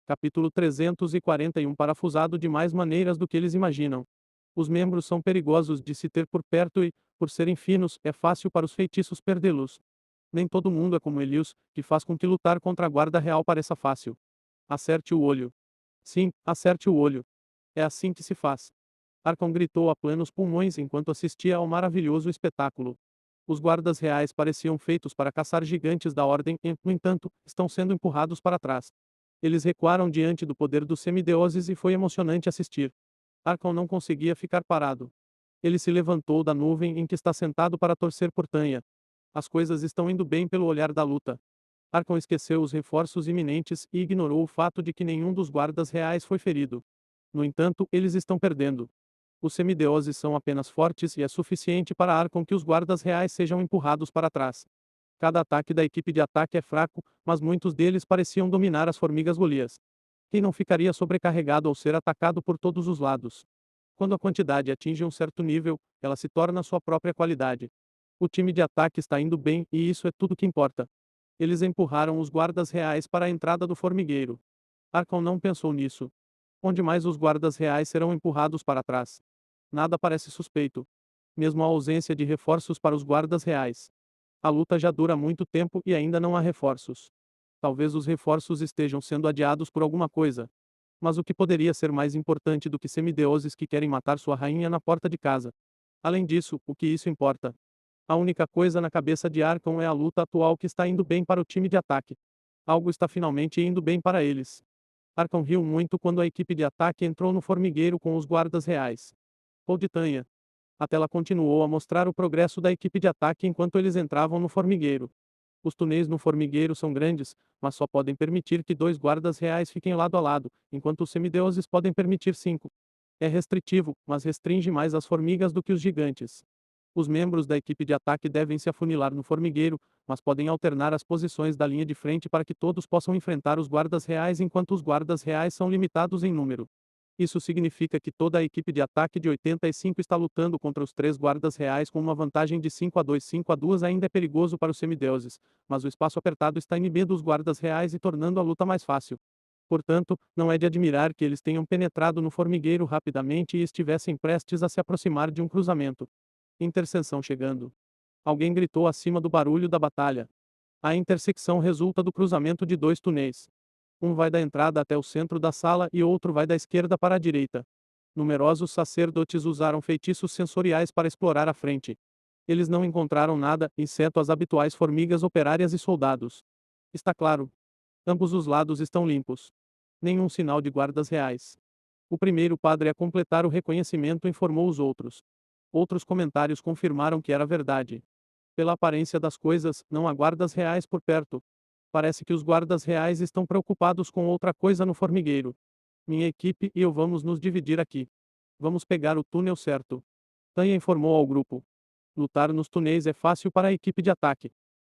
Capítulo 341. Parafusado de mais maneiras do que eles imaginam. Os membros são perigosos de se ter por perto e, por serem finos, é fácil para os feitiços perdê-los. Nem todo mundo é como Elius, que faz com que lutar contra a guarda real pareça fácil. Acerte o olho. Sim, acerte o olho. É assim que se faz. Arcon gritou a plenos pulmões enquanto assistia ao maravilhoso espetáculo. Os guardas reais pareciam feitos para caçar gigantes da Ordem e, no entanto, estão sendo empurrados para trás. Eles recuaram diante do poder dos semideuses e foi emocionante assistir. Arcon não conseguia ficar parado. Ele se levantou da nuvem em que está sentado para torcer por Tanya. As coisas estão indo bem pelo olhar da luta. Arcon esqueceu os reforços iminentes e ignorou o fato de que nenhum dos guardas reais foi ferido. No entanto, eles estão perdendo. Os semideuses são apenas fortes e é suficiente para Arcon que os guardas reais sejam empurrados para trás. Cada ataque da equipe de ataque é fraco, mas muitos deles pareciam dominar as formigas Golias. Quem não ficaria sobrecarregado ao ser atacado por todos os lados? Quando a quantidade atinge um certo nível, ela se torna sua própria qualidade. O time de ataque está indo bem e isso é tudo que importa. Eles empurraram os guardas reais para a entrada do formigueiro. Arcon não pensou nisso. Onde mais os guardas reais serão empurrados para trás? Nada parece suspeito. Mesmo a ausência de reforços para os guardas reais. A luta já dura muito tempo e ainda não há reforços. Talvez os reforços estejam sendo adiados por alguma coisa. Mas o que poderia ser mais importante do que semideuses que querem matar sua rainha na porta de casa? Além disso, o que isso importa? A única coisa na cabeça de Arcon é a luta atual que está indo bem para o time de ataque. Algo está finalmente indo bem para eles. Arcon riu muito quando a equipe de ataque entrou no formigueiro com os guardas reais. Ou de Tanya. A tela continuou a mostrar o progresso da equipe de ataque enquanto eles entravam no formigueiro. Os túneis no formigueiro são grandes, mas só podem permitir que 2 guardas reais fiquem lado a lado, enquanto os semideuses podem permitir 5. É restritivo, mas restringe mais as formigas do que os gigantes. Os membros da equipe de ataque devem se afunilar no formigueiro, mas podem alternar as posições da linha de frente para que todos possam enfrentar os guardas reais enquanto os guardas reais são limitados em número. Isso significa que toda a equipe de ataque de 85 está lutando contra os 3 guardas reais com uma vantagem de 5-2. 5-2 ainda é perigoso para os semideuses, mas o espaço apertado está inibindo os guardas reais e tornando a luta mais fácil. Portanto, não é de admirar que eles tenham penetrado no formigueiro rapidamente e estivessem prestes a se aproximar de um cruzamento. Interseção chegando. Alguém gritou acima do barulho da batalha. A intersecção resulta do cruzamento de 2 túneis. Um vai da entrada até o centro da sala e outro vai da esquerda para a direita. Numerosos sacerdotes usaram feitiços sensoriais para explorar a frente. Eles não encontraram nada, exceto as habituais formigas operárias e soldados. Está claro. Ambos os lados estão limpos. Nenhum sinal de guardas reais. O primeiro padre a completar o reconhecimento informou os outros. Outros comentários confirmaram que era verdade. Pela aparência das coisas, não há guardas reais por perto. Parece que os guardas reais estão preocupados com outra coisa no formigueiro. Minha equipe e eu vamos nos dividir aqui. Vamos pegar o túnel certo. Tanya informou ao grupo. Lutar nos túneis é fácil para a equipe de ataque.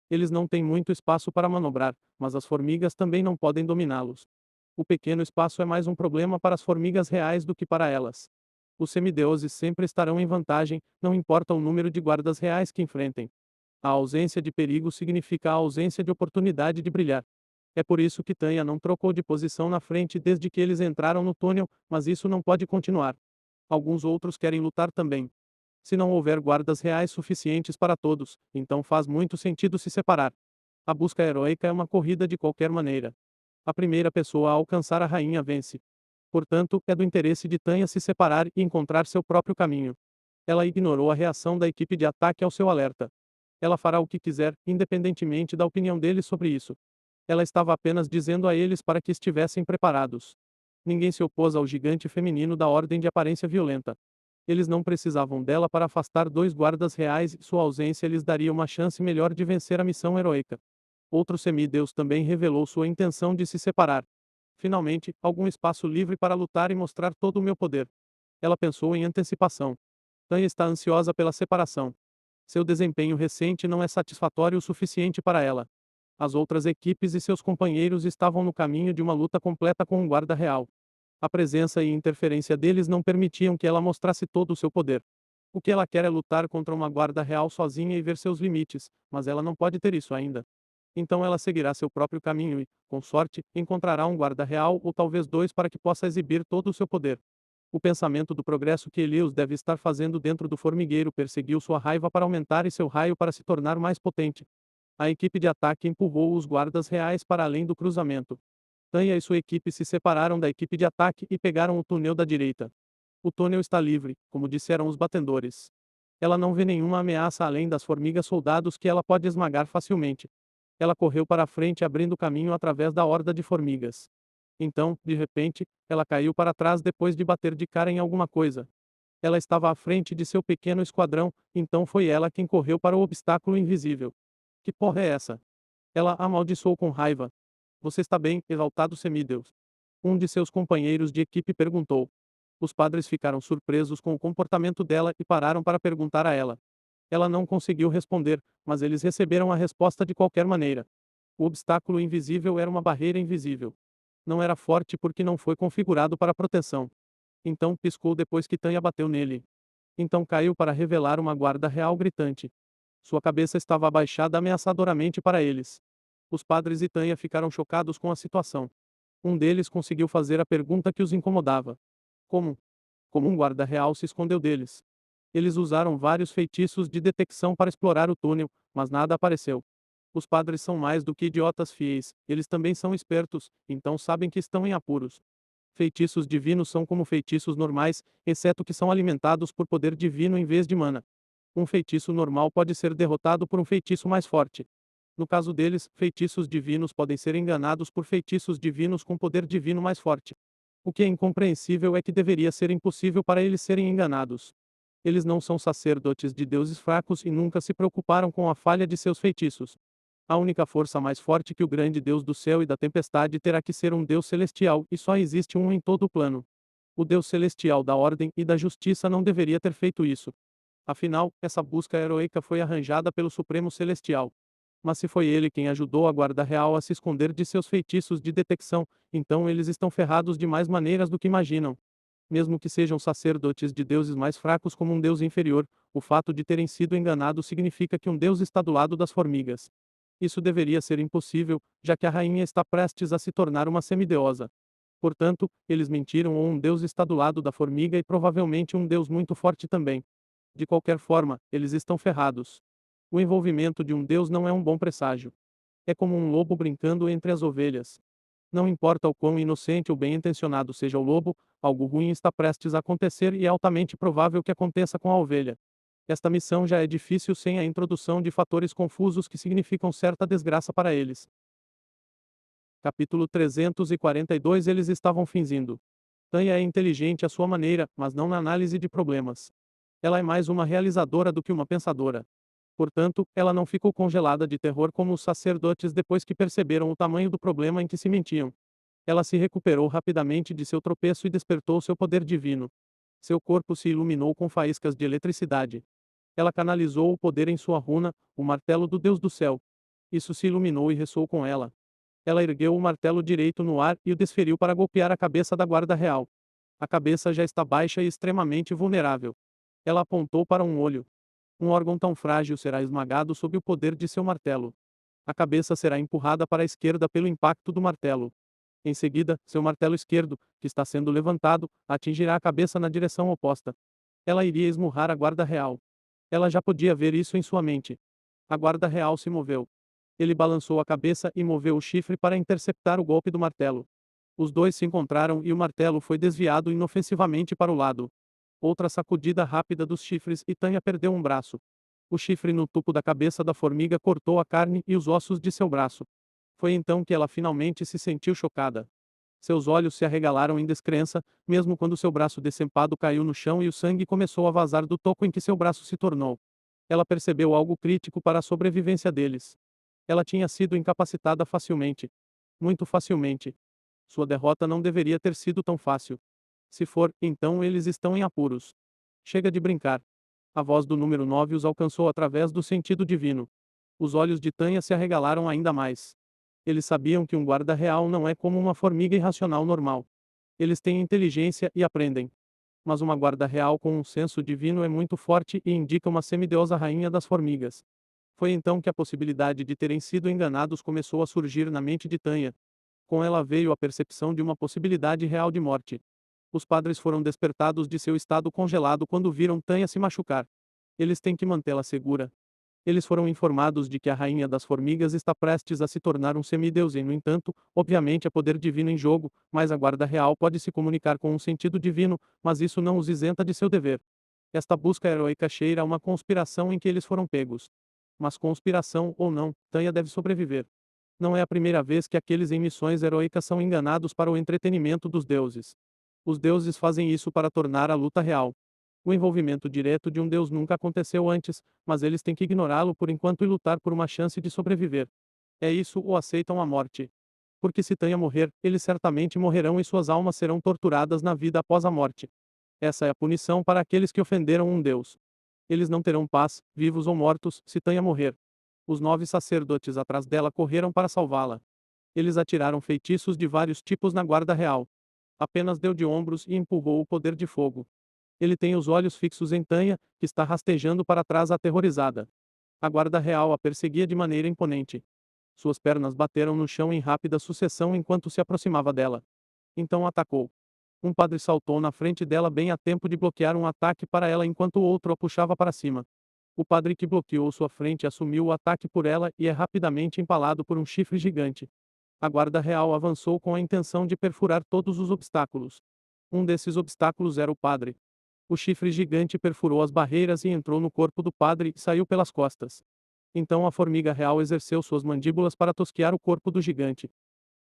Eles não têm muito espaço para manobrar, mas as formigas também não podem dominá-los. O pequeno espaço é mais um problema para as formigas reais do que para elas. Os semideuses sempre estarão em vantagem, não importa o número de guardas reais que enfrentem. A ausência de perigo significa a ausência de oportunidade de brilhar. É por isso que Tanya não trocou de posição na frente desde que eles entraram no túnel, mas isso não pode continuar. Alguns outros querem lutar também. Se não houver guardas reais suficientes para todos, então faz muito sentido se separar. A busca heróica é uma corrida de qualquer maneira. A primeira pessoa a alcançar a rainha vence. Portanto, é do interesse de Tanya se separar e encontrar seu próprio caminho. Ela ignorou a reação da equipe de ataque ao seu alerta. Ela fará o que quiser, independentemente da opinião deles sobre isso. Ela estava apenas dizendo a eles para que estivessem preparados. Ninguém se opôs ao gigante feminino da ordem de aparência violenta. Eles não precisavam dela para afastar 2 guardas reais e sua ausência lhes daria uma chance melhor de vencer a missão heroica. Outro semideus também revelou sua intenção de se separar. Finalmente, algum espaço livre para lutar e mostrar todo o meu poder. Ela pensou em antecipação. Tanya está ansiosa pela separação. Seu desempenho recente não é satisfatório o suficiente para ela. As outras equipes e seus companheiros estavam no caminho de uma luta completa com um guarda real. A presença e interferência deles não permitiam que ela mostrasse todo o seu poder. O que ela quer é lutar contra uma guarda real sozinha e ver seus limites, mas ela não pode ter isso ainda. Então ela seguirá seu próprio caminho e, com sorte, encontrará um guarda real ou talvez dois para que possa exibir todo o seu poder. O pensamento do progresso que Elias deve estar fazendo dentro do formigueiro perseguiu sua raiva para aumentar e seu raio para se tornar mais potente. A equipe de ataque empurrou os guardas reais para além do cruzamento. Tanya e sua equipe se separaram da equipe de ataque e pegaram o túnel da direita. O túnel está livre, como disseram os batedores. Ela não vê nenhuma ameaça além das formigas soldados que ela pode esmagar facilmente. Ela correu para a frente abrindo caminho através da horda de formigas. Então, de repente, ela caiu para trás depois de bater de cara em alguma coisa. Ela estava à frente de seu pequeno esquadrão, então foi ela quem correu para o obstáculo invisível. Que porra é essa? Ela amaldiçoou com raiva. Você está bem, exaltado semideus? Um de seus companheiros de equipe perguntou. Os padres ficaram surpresos com o comportamento dela e pararam para perguntar a ela. Ela não conseguiu responder, mas eles receberam a resposta de qualquer maneira. O obstáculo invisível era uma barreira invisível. Não era forte porque não foi configurado para proteção. Então piscou depois que Tanya bateu nele. Então caiu para revelar uma guarda real gritante. Sua cabeça estava abaixada ameaçadoramente para eles. Os padres e Tanya ficaram chocados com a situação. Um deles conseguiu fazer a pergunta que os incomodava. Como? Como um guarda real se escondeu deles? Eles usaram vários feitiços de detecção para explorar o túnel, mas nada apareceu. Os padres são mais do que idiotas fiéis, eles também são espertos, então sabem que estão em apuros. Feitiços divinos são como feitiços normais, exceto que são alimentados por poder divino em vez de mana. Um feitiço normal pode ser derrotado por um feitiço mais forte. No caso deles, feitiços divinos podem ser enganados por feitiços divinos com poder divino mais forte. O que é incompreensível é que deveria ser impossível para eles serem enganados. Eles não são sacerdotes de deuses fracos e nunca se preocuparam com a falha de seus feitiços. A única força mais forte que o grande Deus do céu e da tempestade terá que ser um Deus celestial, e só existe um em todo o plano. O Deus celestial da ordem e da justiça não deveria ter feito isso. Afinal, essa busca heroica foi arranjada pelo Supremo Celestial. Mas se foi ele quem ajudou a Guarda Real a se esconder de seus feitiços de detecção, então eles estão ferrados de mais maneiras do que imaginam. Mesmo que sejam sacerdotes de deuses mais fracos como um deus inferior, o fato de terem sido enganados significa que um deus está do lado das formigas. Isso deveria ser impossível, já que a rainha está prestes a se tornar uma semideusa. Portanto, eles mentiram ou um deus está do lado da formiga e provavelmente um deus muito forte também. De qualquer forma, eles estão ferrados. O envolvimento de um deus não é um bom presságio. É como um lobo brincando entre as ovelhas. Não importa o quão inocente ou bem-intencionado seja o lobo, algo ruim está prestes a acontecer e é altamente provável que aconteça com a ovelha. Esta missão já é difícil sem a introdução de fatores confusos que significam certa desgraça para eles. Capítulo 342 Eles estavam fingindo. Tanya é inteligente à sua maneira, mas não na análise de problemas. Ela é mais uma realizadora do que uma pensadora. Portanto, ela não ficou congelada de terror como os sacerdotes depois que perceberam o tamanho do problema em que se mentiam. Ela se recuperou rapidamente de seu tropeço e despertou seu poder divino. Seu corpo se iluminou com faíscas de eletricidade. Ela canalizou o poder em sua runa, o martelo do Deus do céu. Isso se iluminou e ressoou com ela. Ela ergueu o martelo direito no ar e o desferiu para golpear a cabeça da guarda real. A cabeça já está baixa e extremamente vulnerável. Ela apontou para um olho. Um órgão tão frágil será esmagado sob o poder de seu martelo. A cabeça será empurrada para a esquerda pelo impacto do martelo. Em seguida, seu martelo esquerdo, que está sendo levantado, atingirá a cabeça na direção oposta. Ela iria esmurrar a guarda real. Ela já podia ver isso em sua mente. A guarda real se moveu. Ele balançou a cabeça e moveu o chifre para interceptar o golpe do martelo. Os dois se encontraram e o martelo foi desviado inofensivamente para o lado. Outra sacudida rápida dos chifres e Tanya perdeu um braço. O chifre no topo da cabeça da formiga cortou a carne e os ossos de seu braço. Foi então que ela finalmente se sentiu chocada. Seus olhos se arregalaram em descrença, mesmo quando seu braço decempado caiu no chão e o sangue começou a vazar do toco em que seu braço se tornou. Ela percebeu algo crítico para a sobrevivência deles. Ela tinha sido incapacitada facilmente. Muito facilmente. Sua derrota não deveria ter sido tão fácil. Se for, então eles estão em apuros. Chega de brincar. A voz do número 9 os alcançou através do sentido divino. Os olhos de Tanya se arregalaram ainda mais. Eles sabiam que um guarda real não é como uma formiga irracional normal. Eles têm inteligência e aprendem. Mas uma guarda real com um senso divino é muito forte e indica uma semideusa rainha das formigas. Foi então que a possibilidade de terem sido enganados começou a surgir na mente de Tanya. Com ela veio a percepção de uma possibilidade real de morte. Os padres foram despertados de seu estado congelado quando viram Tanya se machucar. Eles têm que mantê-la segura. Eles foram informados de que a rainha das formigas está prestes a se tornar um semideus e, no entanto, obviamente há poder divino em jogo, mas a guarda real pode se comunicar com um sentido divino, mas isso não os isenta de seu dever. Esta busca heróica cheira a uma conspiração em que eles foram pegos. Mas conspiração ou não, Tanya deve sobreviver. Não é a primeira vez que aqueles em missões heróicas são enganados para o entretenimento dos deuses. Os deuses fazem isso para tornar a luta real. O envolvimento direto de um deus nunca aconteceu antes, mas eles têm que ignorá-lo por enquanto e lutar por uma chance de sobreviver. É isso ou aceitam a morte. Porque se Tanya morrer, eles certamente morrerão e suas almas serão torturadas na vida após a morte. Essa é a punição para aqueles que ofenderam um deus. Eles não terão paz, vivos ou mortos, se Tanya morrer. Os 9 sacerdotes atrás dela correram para salvá-la. Eles atiraram feitiços de vários tipos na guarda real. Apenas deu de ombros e empurrou o poder de fogo. Ele tem os olhos fixos em Tanya, que está rastejando para trás aterrorizada. A guarda real a perseguia de maneira imponente. Suas pernas bateram no chão em rápida sucessão enquanto se aproximava dela. Então atacou. Um padre saltou na frente dela bem a tempo de bloquear um ataque para ela enquanto o outro a puxava para cima. O padre que bloqueou sua frente assumiu o ataque por ela e é rapidamente empalado por um chifre gigante. A guarda real avançou com a intenção de perfurar todos os obstáculos. Um desses obstáculos era o padre. O chifre gigante perfurou as barreiras e entrou no corpo do padre e saiu pelas costas. Então a formiga real exerceu suas mandíbulas para tosquiar o corpo do gigante.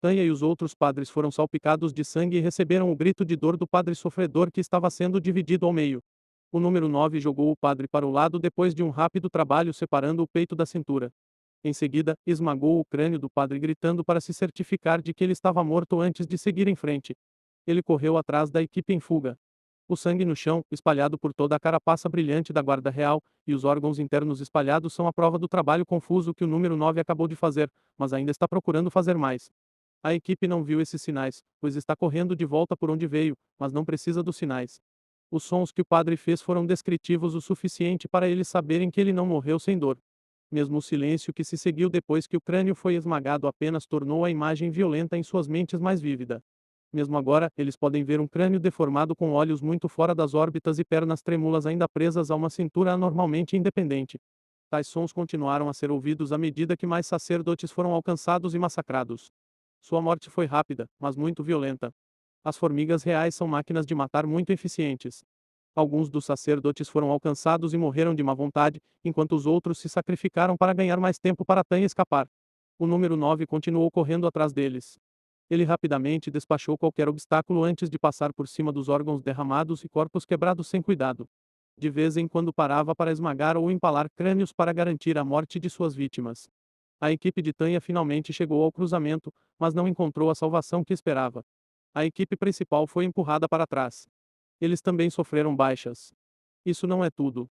Tanya e os outros padres foram salpicados de sangue e receberam o grito de dor do padre sofredor que estava sendo dividido ao meio. O número 9 jogou o padre para o lado depois de um rápido trabalho separando o peito da cintura. Em seguida, esmagou o crânio do padre gritando para se certificar de que ele estava morto antes de seguir em frente. Ele correu atrás da equipe em fuga. O sangue no chão, espalhado por toda a carapaça brilhante da guarda real, e os órgãos internos espalhados são a prova do trabalho confuso que o número 9 acabou de fazer, mas ainda está procurando fazer mais. A equipe não viu esses sinais, pois está correndo de volta por onde veio, mas não precisa dos sinais. Os sons que o padre fez foram descritivos o suficiente para eles saberem que ele não morreu sem dor. Mesmo o silêncio que se seguiu depois que o crânio foi esmagado apenas tornou a imagem violenta em suas mentes mais vívida. Mesmo agora, eles podem ver um crânio deformado com olhos muito fora das órbitas e pernas trêmulas ainda presas a uma cintura anormalmente independente. Tais sons continuaram a ser ouvidos à medida que mais sacerdotes foram alcançados e massacrados. Sua morte foi rápida, mas muito violenta. As formigas reais são máquinas de matar muito eficientes. Alguns dos sacerdotes foram alcançados e morreram de má vontade, enquanto os outros se sacrificaram para ganhar mais tempo para Tanya escapar. O número 9 continuou correndo atrás deles. Ele rapidamente despachou qualquer obstáculo antes de passar por cima dos órgãos derramados e corpos quebrados sem cuidado. De vez em quando parava para esmagar ou empalar crânios para garantir a morte de suas vítimas. A equipe de Tanya finalmente chegou ao cruzamento, mas não encontrou a salvação que esperava. A equipe principal foi empurrada para trás. Eles também sofreram baixas. Isso não é tudo.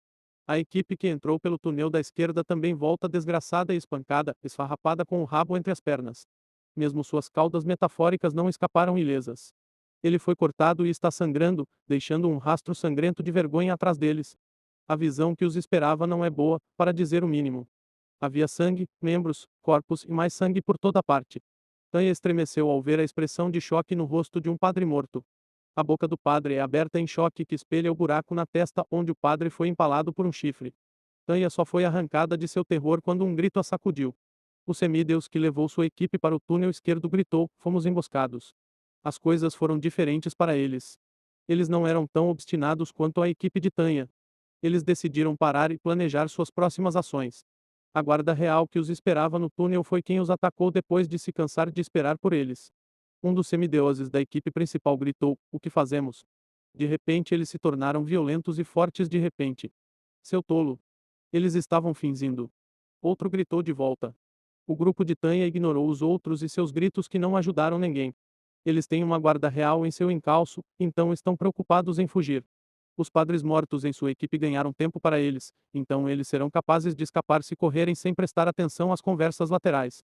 A equipe que entrou pelo túnel da esquerda também volta desgraçada e espancada, esfarrapada com o rabo entre as pernas. Mesmo suas caudas metafóricas não escaparam ilesas. Ele foi cortado e está sangrando, deixando um rastro sangrento de vergonha atrás deles. A visão que os esperava não é boa, para dizer o mínimo. Havia sangue, membros, corpos e mais sangue por toda parte. Tanya estremeceu ao ver a expressão de choque no rosto de um padre morto. A boca do padre é aberta em choque que espelha o buraco na testa onde o padre foi empalado por um chifre. Tanya só foi arrancada de seu terror quando um grito a sacudiu. O semideus que levou sua equipe para o túnel esquerdo gritou: "Fomos emboscados." As coisas foram diferentes para eles. Eles não eram tão obstinados quanto a equipe de Tanya. Eles decidiram parar e planejar suas próximas ações. A guarda real que os esperava no túnel foi quem os atacou depois de se cansar de esperar por eles. Um dos semideuses da equipe principal gritou: "O que fazemos?" De repente eles se tornaram violentos e fortes de repente. Seu tolo! Eles estavam fingindo. Outro gritou de volta. O grupo de Tanya ignorou os outros e seus gritos que não ajudaram ninguém. Eles têm uma guarda real em seu encalço, então estão preocupados em fugir. Os padres mortos em sua equipe ganharam tempo para eles, então eles serão capazes de escapar se correrem sem prestar atenção às conversas laterais.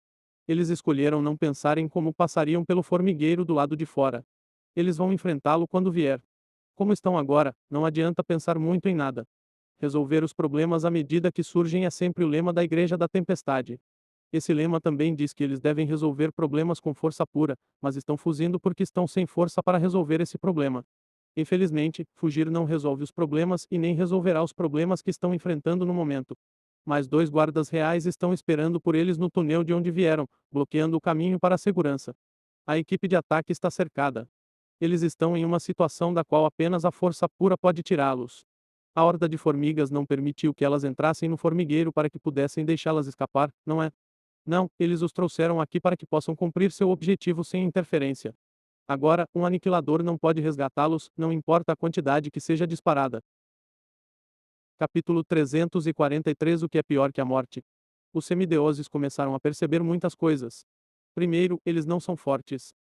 Eles escolheram não pensar em como passariam pelo formigueiro do lado de fora. Eles vão enfrentá-lo quando vier. Como estão agora, não adianta pensar muito em nada. Resolver os problemas à medida que surgem é sempre o lema da Igreja da Tempestade. Esse lema também diz que eles devem resolver problemas com força pura, mas estão fugindo porque estão sem força para resolver esse problema. Infelizmente, fugir não resolve os problemas e nem resolverá os problemas que estão enfrentando no momento. Mas dois guardas reais estão esperando por eles no túnel de onde vieram, bloqueando o caminho para a segurança. A equipe de ataque está cercada. Eles estão em uma situação da qual apenas a força pura pode tirá-los. A horda de formigas não permitiu que elas entrassem no formigueiro para que pudessem deixá-las escapar, não é? Não, eles os trouxeram aqui para que possam cumprir seu objetivo sem interferência. Agora, um aniquilador não pode resgatá-los, não importa a quantidade que seja disparada. Capítulo 343. O que é pior que a morte? Os semideuses começaram a perceber muitas coisas. Primeiro, eles não são fortes.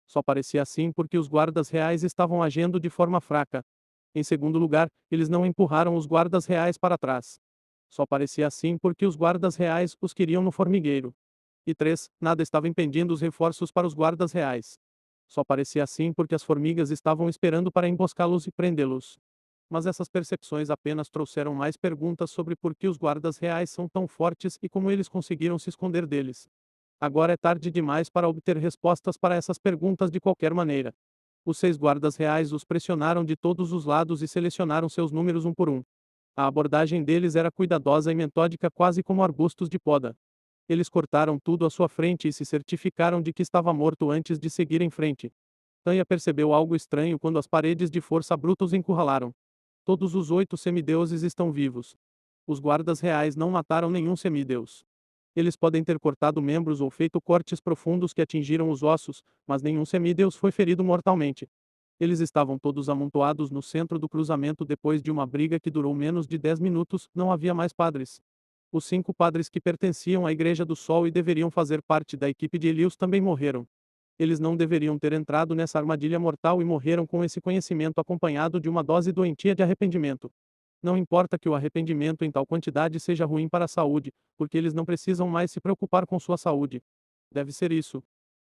Só parecia assim porque os guardas reais estavam agindo de forma fraca. Em segundo lugar, eles não empurraram os guardas reais para trás. Só parecia assim porque os guardas reais os queriam no formigueiro. E 3. Nada estava impedindo os reforços para os guardas reais. Só parecia assim porque as formigas estavam esperando para emboscá-los e prendê-los. Mas essas percepções apenas trouxeram mais perguntas sobre por que os guardas reais são tão fortes e como eles conseguiram se esconder deles. Agora é tarde demais para obter respostas para essas perguntas de qualquer maneira. Os 6 guardas reais os pressionaram de todos os lados e selecionaram seus números um por um. A abordagem deles era cuidadosa e metódica, quase como arbustos de poda. Eles cortaram tudo à sua frente e se certificaram de que estava morto antes de seguir em frente. Tanya percebeu algo estranho quando as paredes de força bruta os encurralaram. Todos os 8 semideuses estão vivos. Os guardas reais não mataram nenhum semideus. Eles podem ter cortado membros ou feito cortes profundos que atingiram os ossos, mas nenhum semideus foi ferido mortalmente. Eles estavam todos amontoados no centro do cruzamento depois de uma briga que durou menos de 10 minutos, não havia mais padres. Os 5 padres que pertenciam à Igreja do Sol e deveriam fazer parte da equipe de Elius também morreram. Eles não deveriam ter entrado nessa armadilha mortal e morreram com esse conhecimento acompanhado de uma dose doentia de arrependimento. Não importa que o arrependimento em tal quantidade seja ruim para a saúde, porque eles não precisam mais se preocupar com sua saúde. Deve ser isso.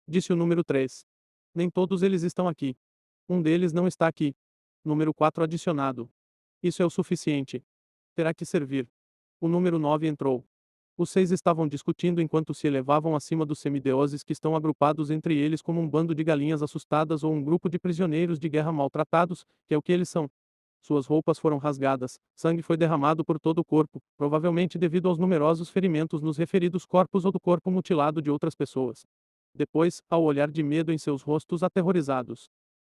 Disse o número 3. Nem todos eles estão aqui. Um deles não está aqui. Número 4 adicionado. Isso é o suficiente. Terá que servir. O número 9 entrou. Os 6 estavam discutindo enquanto se elevavam acima dos semideuses que estão agrupados entre eles como um bando de galinhas assustadas ou um grupo de prisioneiros de guerra maltratados, que é o que eles são. Suas roupas foram rasgadas, sangue foi derramado por todo o corpo, provavelmente devido aos numerosos ferimentos nos referidos corpos ou do corpo mutilado de outras pessoas. Depois, ao olhar de medo em seus rostos aterrorizados.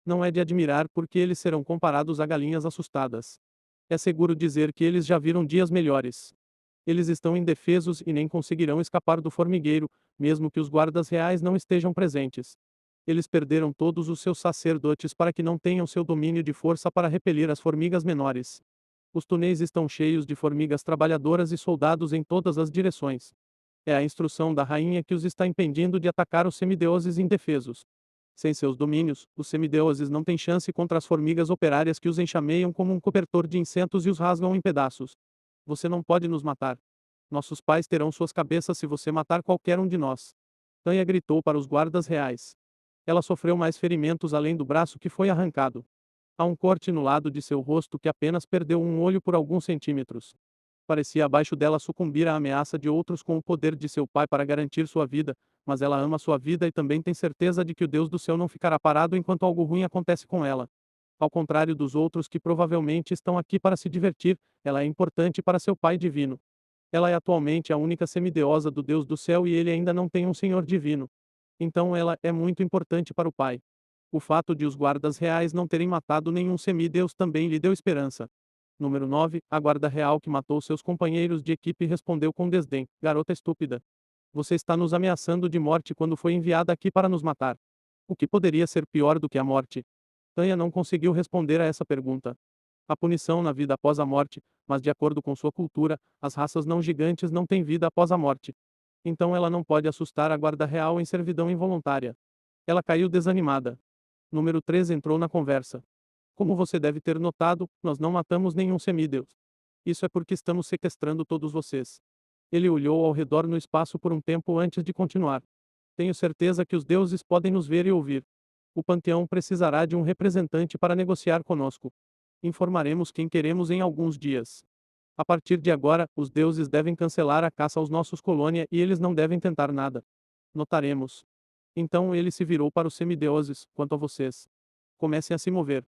Não é de admirar porque eles serão comparados a galinhas assustadas. É seguro dizer que eles já viram dias melhores. Eles estão indefesos e nem conseguirão escapar do formigueiro, mesmo que os guardas reais não estejam presentes. Eles perderam todos os seus sacerdotes para que não tenham seu domínio de força para repelir as formigas menores. Os túneis estão cheios de formigas trabalhadoras e soldados em todas as direções. É a instrução da rainha que os está impedindo de atacar os semideuses indefesos. Sem seus domínios, os semideuses não têm chance contra as formigas operárias que os enxameiam como um cobertor de insetos e os rasgam em pedaços. Você não pode nos matar. Nossos pais terão suas cabeças se você matar qualquer um de nós. Tanya gritou para os guardas reais. Ela sofreu mais ferimentos além do braço que foi arrancado. Há um corte no lado de seu rosto que apenas perdeu um olho por alguns centímetros. Parecia abaixo dela sucumbir à ameaça de outros com o poder de seu pai para garantir sua vida, mas ela ama sua vida e também tem certeza de que o Deus do céu não ficará parado enquanto algo ruim acontece com ela. Ao contrário dos outros que provavelmente estão aqui para se divertir, ela é importante para seu Pai divino. Ela é atualmente a única semideusa do Deus do céu e ele ainda não tem um Senhor divino. Então ela é muito importante para o Pai. O fato de os guardas reais não terem matado nenhum semideus também lhe deu esperança. Número 9. A guarda real que matou seus companheiros de equipe respondeu com desdém: garota estúpida. Você está nos ameaçando de morte quando foi enviada aqui para nos matar. O que poderia ser pior do que a morte? Tanya não conseguiu responder a essa pergunta. A punição na vida após a morte, mas de acordo com sua cultura, as raças não gigantes não têm vida após a morte. Então ela não pode assustar a guarda real em servidão involuntária. Ela caiu desanimada. Número 3 entrou na conversa. Como você deve ter notado, nós não matamos nenhum semideus. Isso é porque estamos sequestrando todos vocês. Ele olhou ao redor no espaço por um tempo antes de continuar. Tenho certeza que os deuses podem nos ver e ouvir. O panteão precisará de um representante para negociar conosco. Informaremos quem queremos em alguns dias. A partir de agora, os deuses devem cancelar a caça aos nossos colônia e eles não devem tentar nada. Notaremos. Então ele se virou para os semideuses: quanto a vocês, comecem a se mover.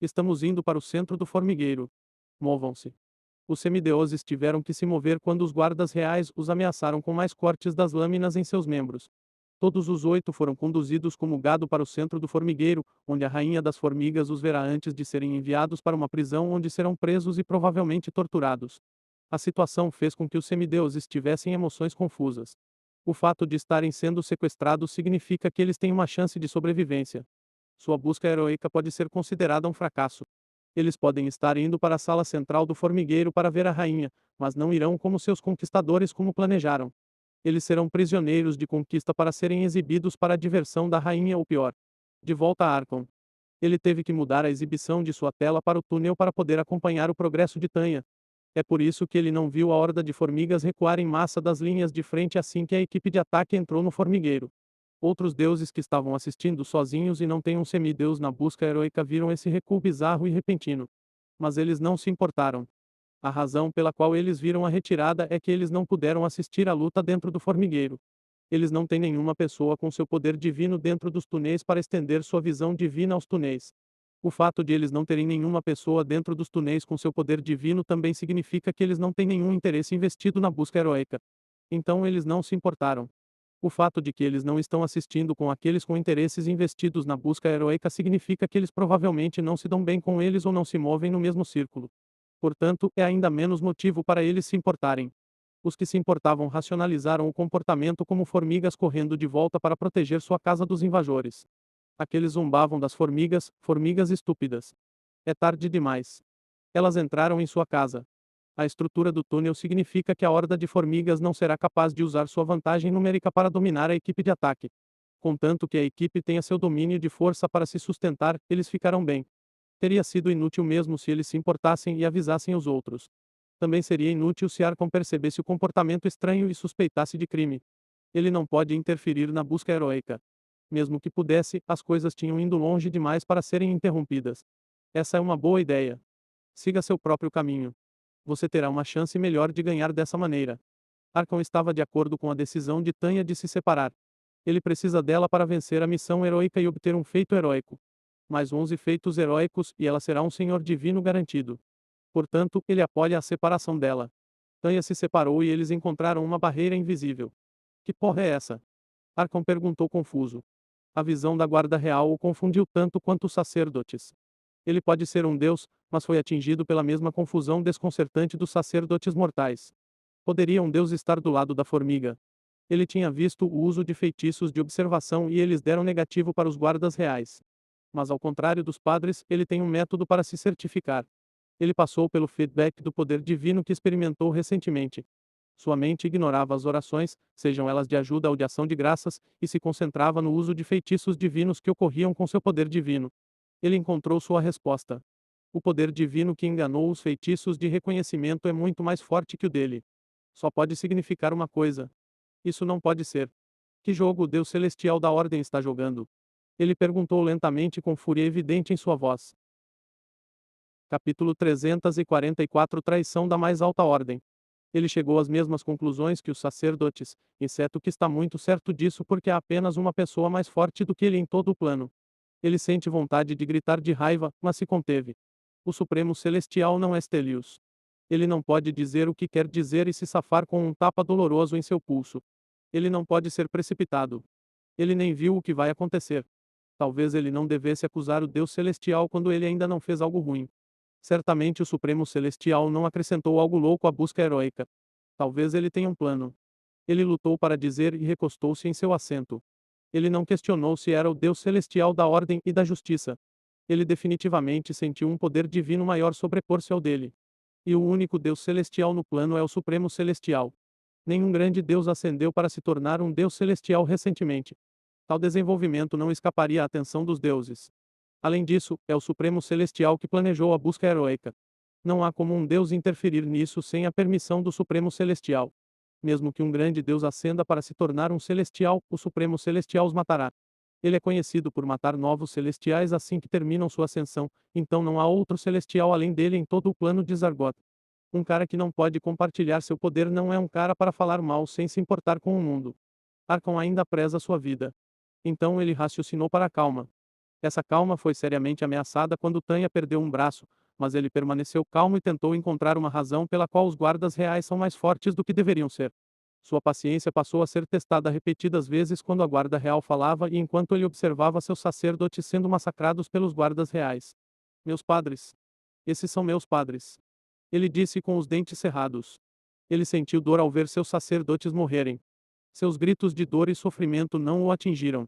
Estamos indo para o centro do formigueiro. Movam-se. Os semideuses tiveram que se mover quando os guardas reais os ameaçaram com mais cortes das lâminas em seus membros. Todos os 8 foram conduzidos como gado para o centro do formigueiro, onde a rainha das formigas os verá antes de serem enviados para uma prisão onde serão presos e provavelmente torturados. A situação fez com que os semideuses tivessem emoções confusas. O fato de estarem sendo sequestrados significa que eles têm uma chance de sobrevivência. Sua busca heroica pode ser considerada um fracasso. Eles podem estar indo para a sala central do formigueiro para ver a rainha, mas não irão como seus conquistadores como planejaram. Eles serão prisioneiros de conquista para serem exibidos para a diversão da rainha ou pior. De volta a Arkham. Ele teve que mudar a exibição de sua tela para o túnel para poder acompanhar o progresso de Tanya. É por isso que ele não viu a horda de formigas recuar em massa das linhas de frente assim que a equipe de ataque entrou no formigueiro. Outros deuses que estavam assistindo sozinhos e não têm um semideus na busca heroica viram esse recuo bizarro e repentino. Mas eles não se importaram. A razão pela qual eles viram a retirada é que eles não puderam assistir à luta dentro do formigueiro. Eles não têm nenhuma pessoa com seu poder divino dentro dos túneis para estender sua visão divina aos túneis. O fato de eles não terem nenhuma pessoa dentro dos túneis com seu poder divino também significa que eles não têm nenhum interesse investido na busca heróica. Então eles não se importaram. O fato de que eles não estão assistindo com aqueles com interesses investidos na busca heróica significa que eles provavelmente não se dão bem com eles ou não se movem no mesmo círculo. Portanto, é ainda menos motivo para eles se importarem. Os que se importavam racionalizaram o comportamento como formigas correndo de volta para proteger sua casa dos invasores. Aqueles zombavam das formigas, formigas estúpidas. É tarde demais. Elas entraram em sua casa. A estrutura do túnel significa que a horda de formigas não será capaz de usar sua vantagem numérica para dominar a equipe de ataque. Contanto que a equipe tenha seu domínio de força para se sustentar, eles ficarão bem. Teria sido inútil mesmo se eles se importassem e avisassem os outros. Também seria inútil se Arkham percebesse o comportamento estranho e suspeitasse de crime. Ele não pode interferir na busca heróica. Mesmo que pudesse, as coisas tinham ido longe demais para serem interrompidas. Essa é uma boa ideia. Siga seu próprio caminho. Você terá uma chance melhor de ganhar dessa maneira. Arkham estava de acordo com a decisão de Tanya de se separar. Ele precisa dela para vencer a missão heróica e obter um feito heróico. Mais 11 feitos heróicos e ela será um senhor divino garantido. Portanto, ele apoia a separação dela. Tanya se separou e eles encontraram uma barreira invisível. Que porra é essa? Arkham perguntou confuso. A visão da guarda real o confundiu tanto quanto os sacerdotes. Ele pode ser um deus, mas foi atingido pela mesma confusão desconcertante dos sacerdotes mortais. Poderia um deus estar do lado da formiga? Ele tinha visto o uso de feitiços de observação e eles deram negativo para os guardas reais. Mas ao contrário dos padres, ele tem um método para se certificar. Ele passou pelo feedback do poder divino que experimentou recentemente. Sua mente ignorava as orações, sejam elas de ajuda ou de ação de graças, e se concentrava no uso de feitiços divinos que ocorriam com seu poder divino. Ele encontrou sua resposta. O poder divino que enganou os feitiços de reconhecimento é muito mais forte que o dele. Só pode significar uma coisa. Isso não pode ser. Que jogo o Deus Celestial da Ordem está jogando? Ele perguntou lentamente com fúria evidente em sua voz. Capítulo 344 Traição da mais alta ordem. Ele chegou às mesmas conclusões que os sacerdotes, exceto que está muito certo disso porque há apenas uma pessoa mais forte do que ele em todo o plano. Ele sente vontade de gritar de raiva, mas se conteve. O Supremo Celestial não é Stelios. Ele não pode dizer o que quer dizer e se safar com um tapa doloroso em seu pulso. Ele não pode ser precipitado. Ele nem viu o que vai acontecer. Talvez ele não devesse acusar o Deus Celestial quando ele ainda não fez algo ruim. Certamente o Supremo Celestial não acrescentou algo louco à busca heróica. Talvez ele tenha um plano. Ele lutou para dizer e recostou-se em seu assento. Ele não questionou se era o Deus Celestial da ordem e da justiça. Ele definitivamente sentiu um poder divino maior sobrepor-se ao dele. E o único Deus Celestial no plano é o Supremo Celestial. Nenhum grande Deus ascendeu para se tornar um Deus Celestial recentemente. Tal desenvolvimento não escaparia à atenção dos deuses. Além disso, é o Supremo Celestial que planejou a busca heróica. Não há como um Deus interferir nisso sem a permissão do Supremo Celestial. Mesmo que um grande Deus ascenda para se tornar um celestial, o Supremo Celestial os matará. Ele é conhecido por matar novos celestiais assim que terminam sua ascensão, então não há outro celestial além dele em todo o plano de Zargot. Um cara que não pode compartilhar seu poder não é um cara para falar mal sem se importar com o mundo. Arkham ainda preza sua vida. Então ele raciocinou para a calma. Essa calma foi seriamente ameaçada quando Tanya perdeu um braço, mas ele permaneceu calmo e tentou encontrar uma razão pela qual os guardas reais são mais fortes do que deveriam ser. Sua paciência passou a ser testada repetidas vezes quando a guarda real falava e enquanto ele observava seus sacerdotes sendo massacrados pelos guardas reais. Meus padres. Esses são meus padres. Ele disse com os dentes cerrados. Ele sentiu dor ao ver seus sacerdotes morrerem. Seus gritos de dor e sofrimento não o atingiram.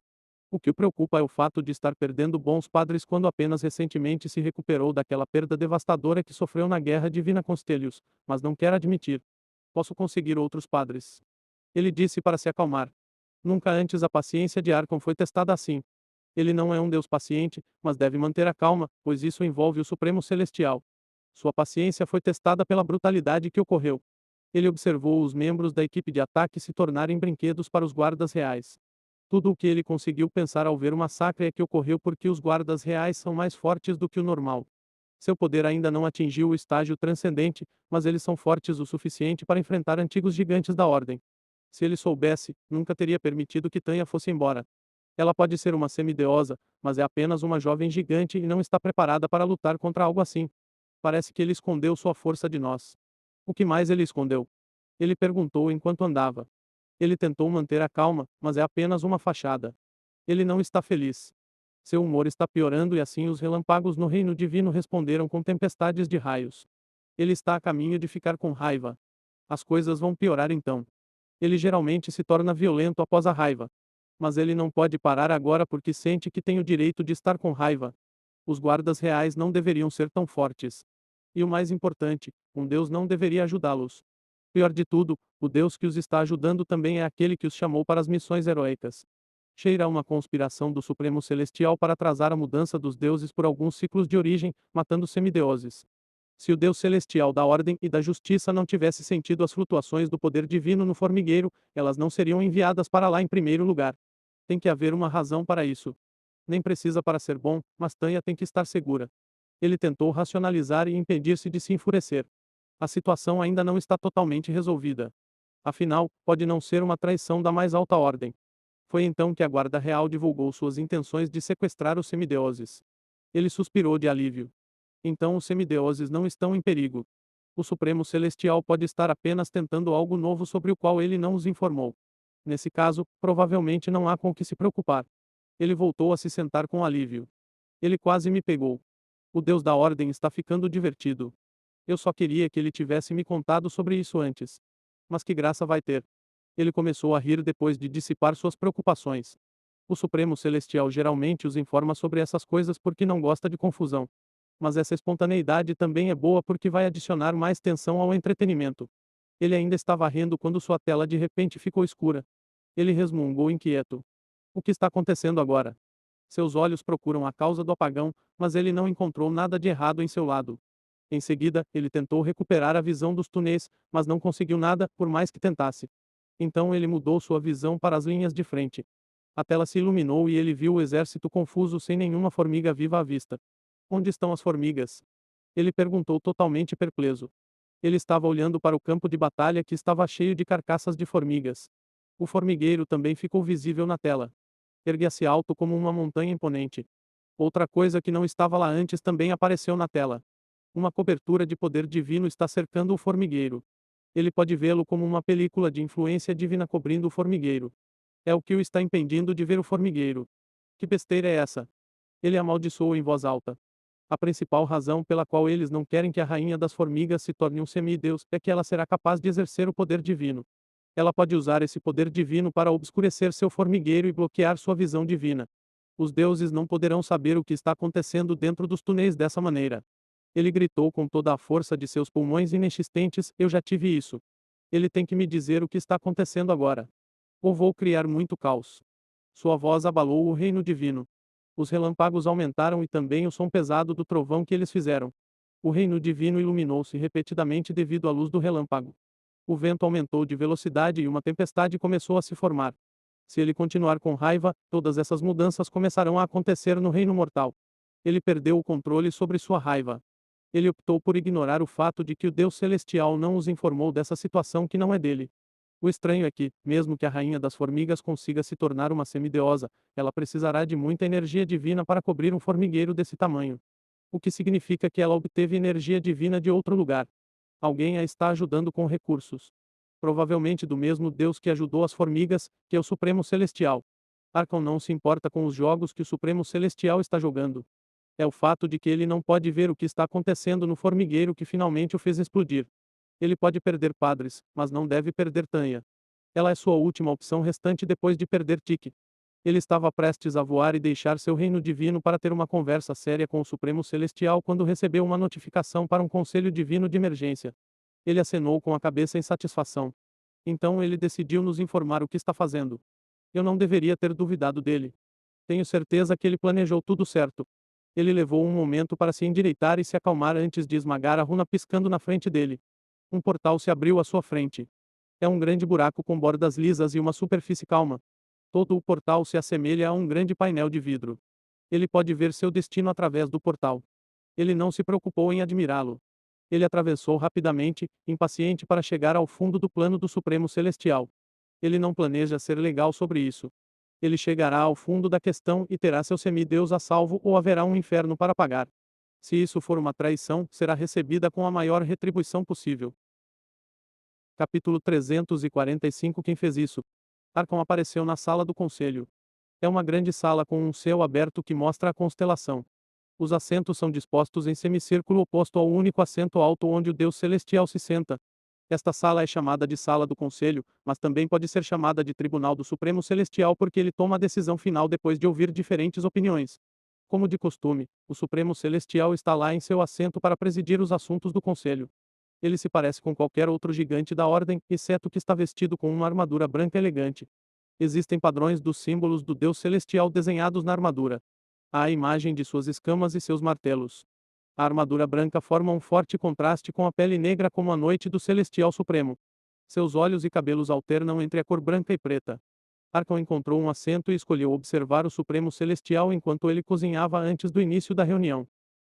O que o preocupa é o fato de estar perdendo bons padres quando apenas recentemente se recuperou daquela perda devastadora que sofreu na Guerra Divina com os Telhos, mas não quer admitir. Posso conseguir outros padres. Ele disse para se acalmar. Nunca antes a paciência de Arkham foi testada assim. Ele não é um Deus paciente, mas deve manter a calma, pois isso envolve o Supremo Celestial. Sua paciência foi testada pela brutalidade que ocorreu. Ele observou os membros da equipe de ataque se tornarem brinquedos para os guardas reais. Tudo o que ele conseguiu pensar ao ver o massacre é que ocorreu porque os guardas reais são mais fortes do que o normal. Seu poder ainda não atingiu o estágio transcendente, mas eles são fortes o suficiente para enfrentar antigos gigantes da Ordem. Se ele soubesse, nunca teria permitido que Tanya fosse embora. Ela pode ser uma semideusa, mas é apenas uma jovem gigante e não está preparada para lutar contra algo assim. Parece que ele escondeu sua força de nós. O que mais ele escondeu? Ele perguntou enquanto andava. Ele tentou manter a calma, mas é apenas uma fachada. Ele não está feliz. Seu humor está piorando e assim os relâmpagos no reino divino responderam com tempestades de raios. Ele está a caminho de ficar com raiva. As coisas vão piorar então. Ele geralmente se torna violento após a raiva. Mas ele não pode parar agora porque sente que tem o direito de estar com raiva. Os guardas reais não deveriam ser tão fortes. E o mais importante, um Deus não deveria ajudá-los. Pior de tudo, o Deus que os está ajudando também é aquele que os chamou para as missões heróicas. Cheira a uma conspiração do Supremo Celestial para atrasar a mudança dos deuses por alguns ciclos de origem, matando semideuses. Se o Deus Celestial da ordem e da justiça não tivesse sentido as flutuações do poder divino no formigueiro, elas não seriam enviadas para lá em primeiro lugar. Tem que haver uma razão para isso. Nem precisa para ser bom, mas Tanya tem que estar segura. Ele tentou racionalizar e impedir-se de se enfurecer. A situação ainda não está totalmente resolvida. Afinal, pode não ser uma traição da mais alta ordem. Foi então que a Guarda Real divulgou suas intenções de sequestrar os semideuses. Ele suspirou de alívio. Então os semideuses não estão em perigo. O Supremo Celestial pode estar apenas tentando algo novo sobre o qual ele não os informou. Nesse caso, provavelmente não há com o que se preocupar. Ele voltou a se sentar com alívio. Ele quase me pegou. O Deus da Ordem está ficando divertido. Eu só queria que ele tivesse me contado sobre isso antes. Mas que graça vai ter? Ele começou a rir depois de dissipar suas preocupações. O Supremo Celestial geralmente os informa sobre essas coisas porque não gosta de confusão. Mas essa espontaneidade também é boa porque vai adicionar mais tensão ao entretenimento. Ele ainda estava rindo quando sua tela de repente ficou escura. Ele resmungou inquieto. O que está acontecendo agora? Seus olhos procuram a causa do apagão, mas ele não encontrou nada de errado em seu lado. Em seguida, ele tentou recuperar a visão dos túneis, mas não conseguiu nada, por mais que tentasse. Então ele mudou sua visão para as linhas de frente. A tela se iluminou e ele viu o exército confuso sem nenhuma formiga viva à vista. Onde estão as formigas? Ele perguntou totalmente perplexo. Ele estava olhando para o campo de batalha que estava cheio de carcaças de formigas. O formigueiro também ficou visível na tela. Erguia-se alto como uma montanha imponente. Outra coisa que não estava lá antes também apareceu na tela. Uma cobertura de poder divino está cercando o formigueiro. Ele pode vê-lo como uma película de influência divina cobrindo o formigueiro. É o que o está impedindo de ver o formigueiro. Que besteira é essa? Ele amaldiçoou em voz alta. A principal razão pela qual eles não querem que a rainha das formigas se torne um semideus é que ela será capaz de exercer o poder divino. Ela pode usar esse poder divino para obscurecer seu formigueiro e bloquear sua visão divina. Os deuses não poderão saber o que está acontecendo dentro dos túneis dessa maneira. Ele gritou com toda a força de seus pulmões inexistentes: eu já tive isso. Ele tem que me dizer o que está acontecendo agora. Ou vou criar muito caos. Sua voz abalou o reino divino. Os relâmpagos aumentaram e também o som pesado do trovão que eles fizeram. O reino divino iluminou-se repetidamente devido à luz do relâmpago. O vento aumentou de velocidade e uma tempestade começou a se formar. Se ele continuar com raiva, todas essas mudanças começarão a acontecer no reino mortal. Ele perdeu o controle sobre sua raiva. Ele optou por ignorar o fato de que o Deus celestial não os informou dessa situação que não é dele. O estranho é que, mesmo que a rainha das formigas consiga se tornar uma semideusa, ela precisará de muita energia divina para cobrir um formigueiro desse tamanho. O que significa que ela obteve energia divina de outro lugar. Alguém a está ajudando com recursos. Provavelmente do mesmo Deus que ajudou as formigas, que é o Supremo Celestial. Arcon não se importa com os jogos que o Supremo Celestial está jogando. É o fato de que ele não pode ver o que está acontecendo no formigueiro que finalmente o fez explodir. Ele pode perder padres, mas não deve perder Tanya. Ela é sua última opção restante depois de perder Tiki. Ele estava prestes a voar e deixar seu reino divino para ter uma conversa séria com o Supremo Celestial quando recebeu uma notificação para um conselho divino de emergência. Ele acenou com a cabeça em satisfação. Então ele decidiu nos informar o que está fazendo. Eu não deveria ter duvidado dele. Tenho certeza que ele planejou tudo certo. Ele levou um momento para se endireitar e se acalmar antes de esmagar a runa piscando na frente dele. Um portal se abriu à sua frente. É um grande buraco com bordas lisas e uma superfície calma. Todo o portal se assemelha a um grande painel de vidro. Ele pode ver seu destino através do portal. Ele não se preocupou em admirá-lo. Ele atravessou rapidamente, impaciente para chegar ao fundo do plano do Supremo Celestial. Ele não planeja ser legal sobre isso. Ele chegará ao fundo da questão e terá seu semideus a salvo ou haverá um inferno para pagar. Se isso for uma traição, será recebida com a maior retribuição possível. Capítulo 345 Quem fez isso? Arcon apareceu na sala do conselho. É uma grande sala com um céu aberto que mostra a constelação. Os assentos são dispostos em semicírculo oposto ao único assento alto onde o Deus Celestial se senta. Esta sala é chamada de Sala do Conselho, mas também pode ser chamada de Tribunal do Supremo Celestial porque ele toma a decisão final depois de ouvir diferentes opiniões. Como de costume, o Supremo Celestial está lá em seu assento para presidir os assuntos do Conselho. Ele se parece com qualquer outro gigante da Ordem, exceto que está vestido com uma armadura branca elegante. Existem padrões dos símbolos do Deus Celestial desenhados na armadura. Há a imagem de suas escamas e seus martelos. A armadura branca forma um forte contraste com a pele negra como a noite do Celestial Supremo. Seus olhos e cabelos alternam entre a cor branca e preta. Arcon encontrou um assento e escolheu observar o Supremo Celestial enquanto ele cozinhava antes do início da reunião.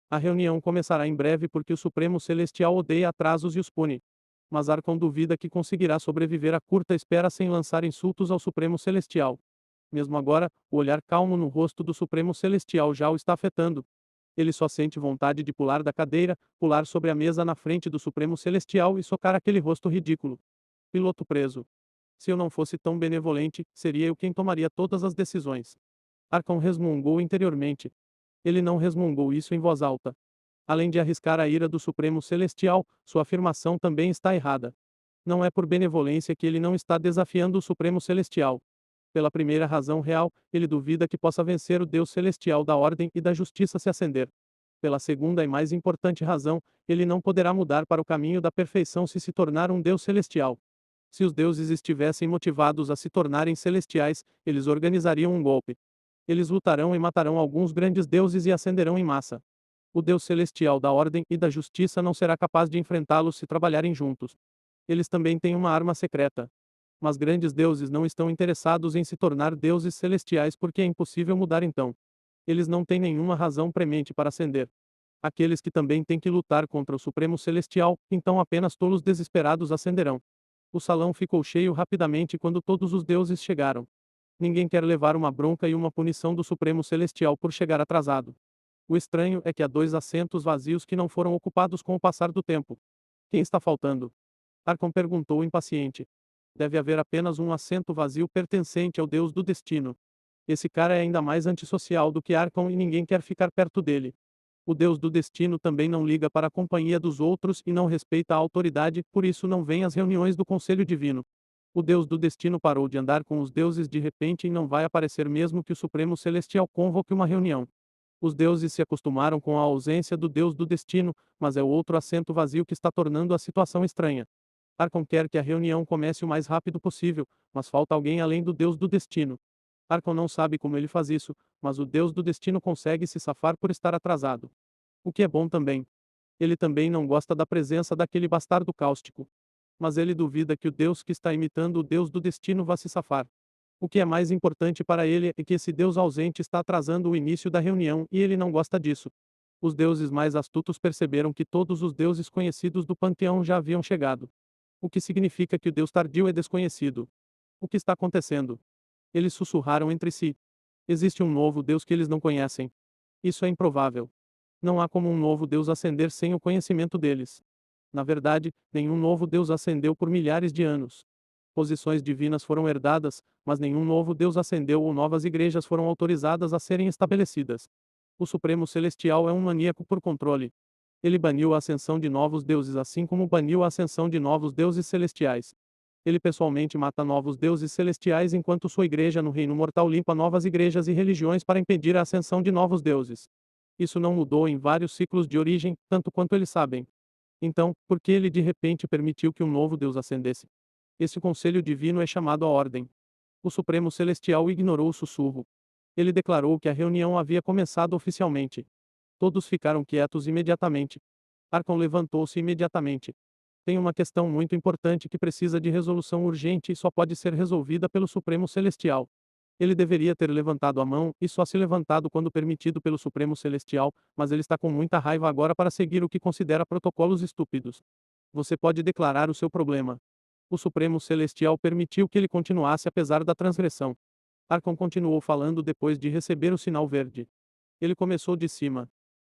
A reunião começará em breve porque o Supremo Celestial odeia atrasos e os pune. Mas Arcon duvida que conseguirá sobreviver à curta espera sem lançar insultos ao Supremo Celestial. Mesmo agora, o olhar calmo no rosto do Supremo Celestial já o está afetando. Ele só sente vontade de pular da cadeira, pular sobre a mesa na frente do Supremo Celestial e socar aquele rosto ridículo. Piloto preso. Se eu não fosse tão benevolente, seria eu quem tomaria todas as decisões. Arcon resmungou interiormente. Ele não resmungou isso em voz alta. Além de arriscar a ira do Supremo Celestial, sua afirmação também está errada. Não é por benevolência que ele não está desafiando o Supremo Celestial. Pela primeira razão real, ele duvida que possa vencer o Deus Celestial da ordem e da justiça se acender. Pela segunda e mais importante razão, ele não poderá mudar para o caminho da perfeição se tornar um Deus Celestial. Se os deuses estivessem motivados a se tornarem celestiais, eles organizariam um golpe. Eles lutarão e matarão alguns grandes deuses e ascenderão em massa. O Deus Celestial da ordem e da justiça não será capaz de enfrentá-los se trabalharem juntos. Eles também têm uma arma secreta. Mas grandes deuses não estão interessados em se tornar deuses celestiais porque é impossível mudar então. Eles não têm nenhuma razão premente para ascender. Aqueles que também têm que lutar contra o Supremo Celestial, então apenas tolos desesperados ascenderão. O salão ficou cheio rapidamente quando todos os deuses chegaram. Ninguém quer levar uma bronca e uma punição do Supremo Celestial por chegar atrasado. O estranho é que há 2 assentos vazios que não foram ocupados com o passar do tempo. Quem está faltando? Arcon perguntou impaciente. Deve haver apenas um assento vazio pertencente ao Deus do Destino. Esse cara é ainda mais antissocial do que Arcon e ninguém quer ficar perto dele. O Deus do Destino também não liga para a companhia dos outros e não respeita a autoridade, por isso não vem às reuniões do Conselho Divino. O Deus do Destino parou de andar com os deuses de repente e não vai aparecer mesmo que o Supremo Celestial convoque uma reunião. Os deuses se acostumaram com a ausência do Deus do Destino, mas é o outro assento vazio que está tornando a situação estranha. Arcon quer que a reunião comece o mais rápido possível, mas falta alguém além do Deus do Destino. Arcon não sabe como ele faz isso, mas o Deus do Destino consegue se safar por estar atrasado. O que é bom também. Ele também não gosta da presença daquele bastardo cáustico. Mas ele duvida que o Deus que está imitando o Deus do Destino vá se safar. O que é mais importante para ele é que esse Deus ausente está atrasando o início da reunião e ele não gosta disso. Os deuses mais astutos perceberam que todos os deuses conhecidos do panteão já haviam chegado. O que significa que o deus tardio é desconhecido. O que está acontecendo? Eles sussurraram entre si. Existe um novo deus que eles não conhecem. Isso é improvável. Não há como um novo deus ascender sem o conhecimento deles. Na verdade, nenhum novo deus ascendeu por milhares de anos. Posições divinas foram herdadas, mas nenhum novo deus ascendeu ou novas igrejas foram autorizadas a serem estabelecidas. O Supremo Celestial é um maníaco por controle. Ele baniu a ascensão de novos deuses assim como baniu a ascensão de novos deuses celestiais. Ele pessoalmente mata novos deuses celestiais enquanto sua igreja no reino mortal limpa novas igrejas e religiões para impedir a ascensão de novos deuses. Isso não mudou em vários ciclos de origem, tanto quanto eles sabem. Então, por que ele de repente permitiu que um novo deus ascendesse? Esse conselho divino é chamado a ordem. O Supremo Celestial ignorou o sussurro. Ele declarou que a reunião havia começado oficialmente. Todos ficaram quietos imediatamente. Arcon levantou-se imediatamente. Tem uma questão muito importante que precisa de resolução urgente e só pode ser resolvida pelo Supremo Celestial. Ele deveria ter levantado a mão e só se levantado quando permitido pelo Supremo Celestial, mas ele está com muita raiva agora para seguir o que considera protocolos estúpidos. Você pode declarar o seu problema. O Supremo Celestial permitiu que ele continuasse apesar da transgressão. Arcon continuou falando depois de receber o sinal verde. Ele começou de cima.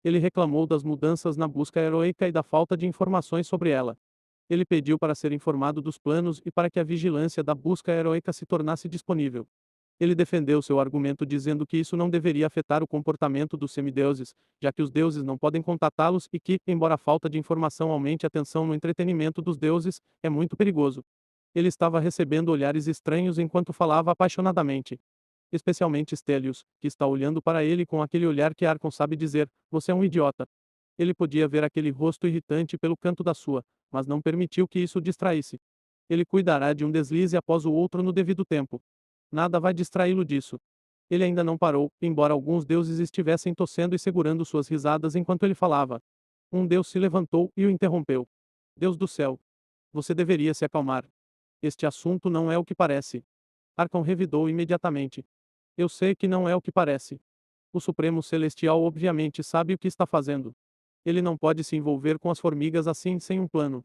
Ele reclamou das mudanças na busca heróica e da falta de informações sobre ela. Ele pediu para ser informado dos planos e para que a vigilância da busca heróica se tornasse disponível. Ele defendeu seu argumento dizendo que isso não deveria afetar o comportamento dos semideuses, já que os deuses não podem contatá-los e que, embora a falta de informação aumente a tensão no entretenimento dos deuses, é muito perigoso. Ele estava recebendo olhares estranhos enquanto falava apaixonadamente. Especialmente Stelios, que está olhando para ele com aquele olhar que Arcon sabe dizer: você é um idiota. Ele podia ver aquele rosto irritante pelo canto da sua, mas não permitiu que isso o distraísse. Ele cuidará de um deslize após o outro no devido tempo. Nada vai distraí-lo disso. Ele ainda não parou, embora alguns deuses estivessem tossendo e segurando suas risadas enquanto ele falava. Um deus se levantou e o interrompeu. Deus do céu! Você deveria se acalmar. Este assunto não é o que parece. Arcon revidou imediatamente. Eu sei que não é o que parece. O Supremo Celestial obviamente sabe o que está fazendo. Ele não pode se envolver com as formigas assim sem um plano.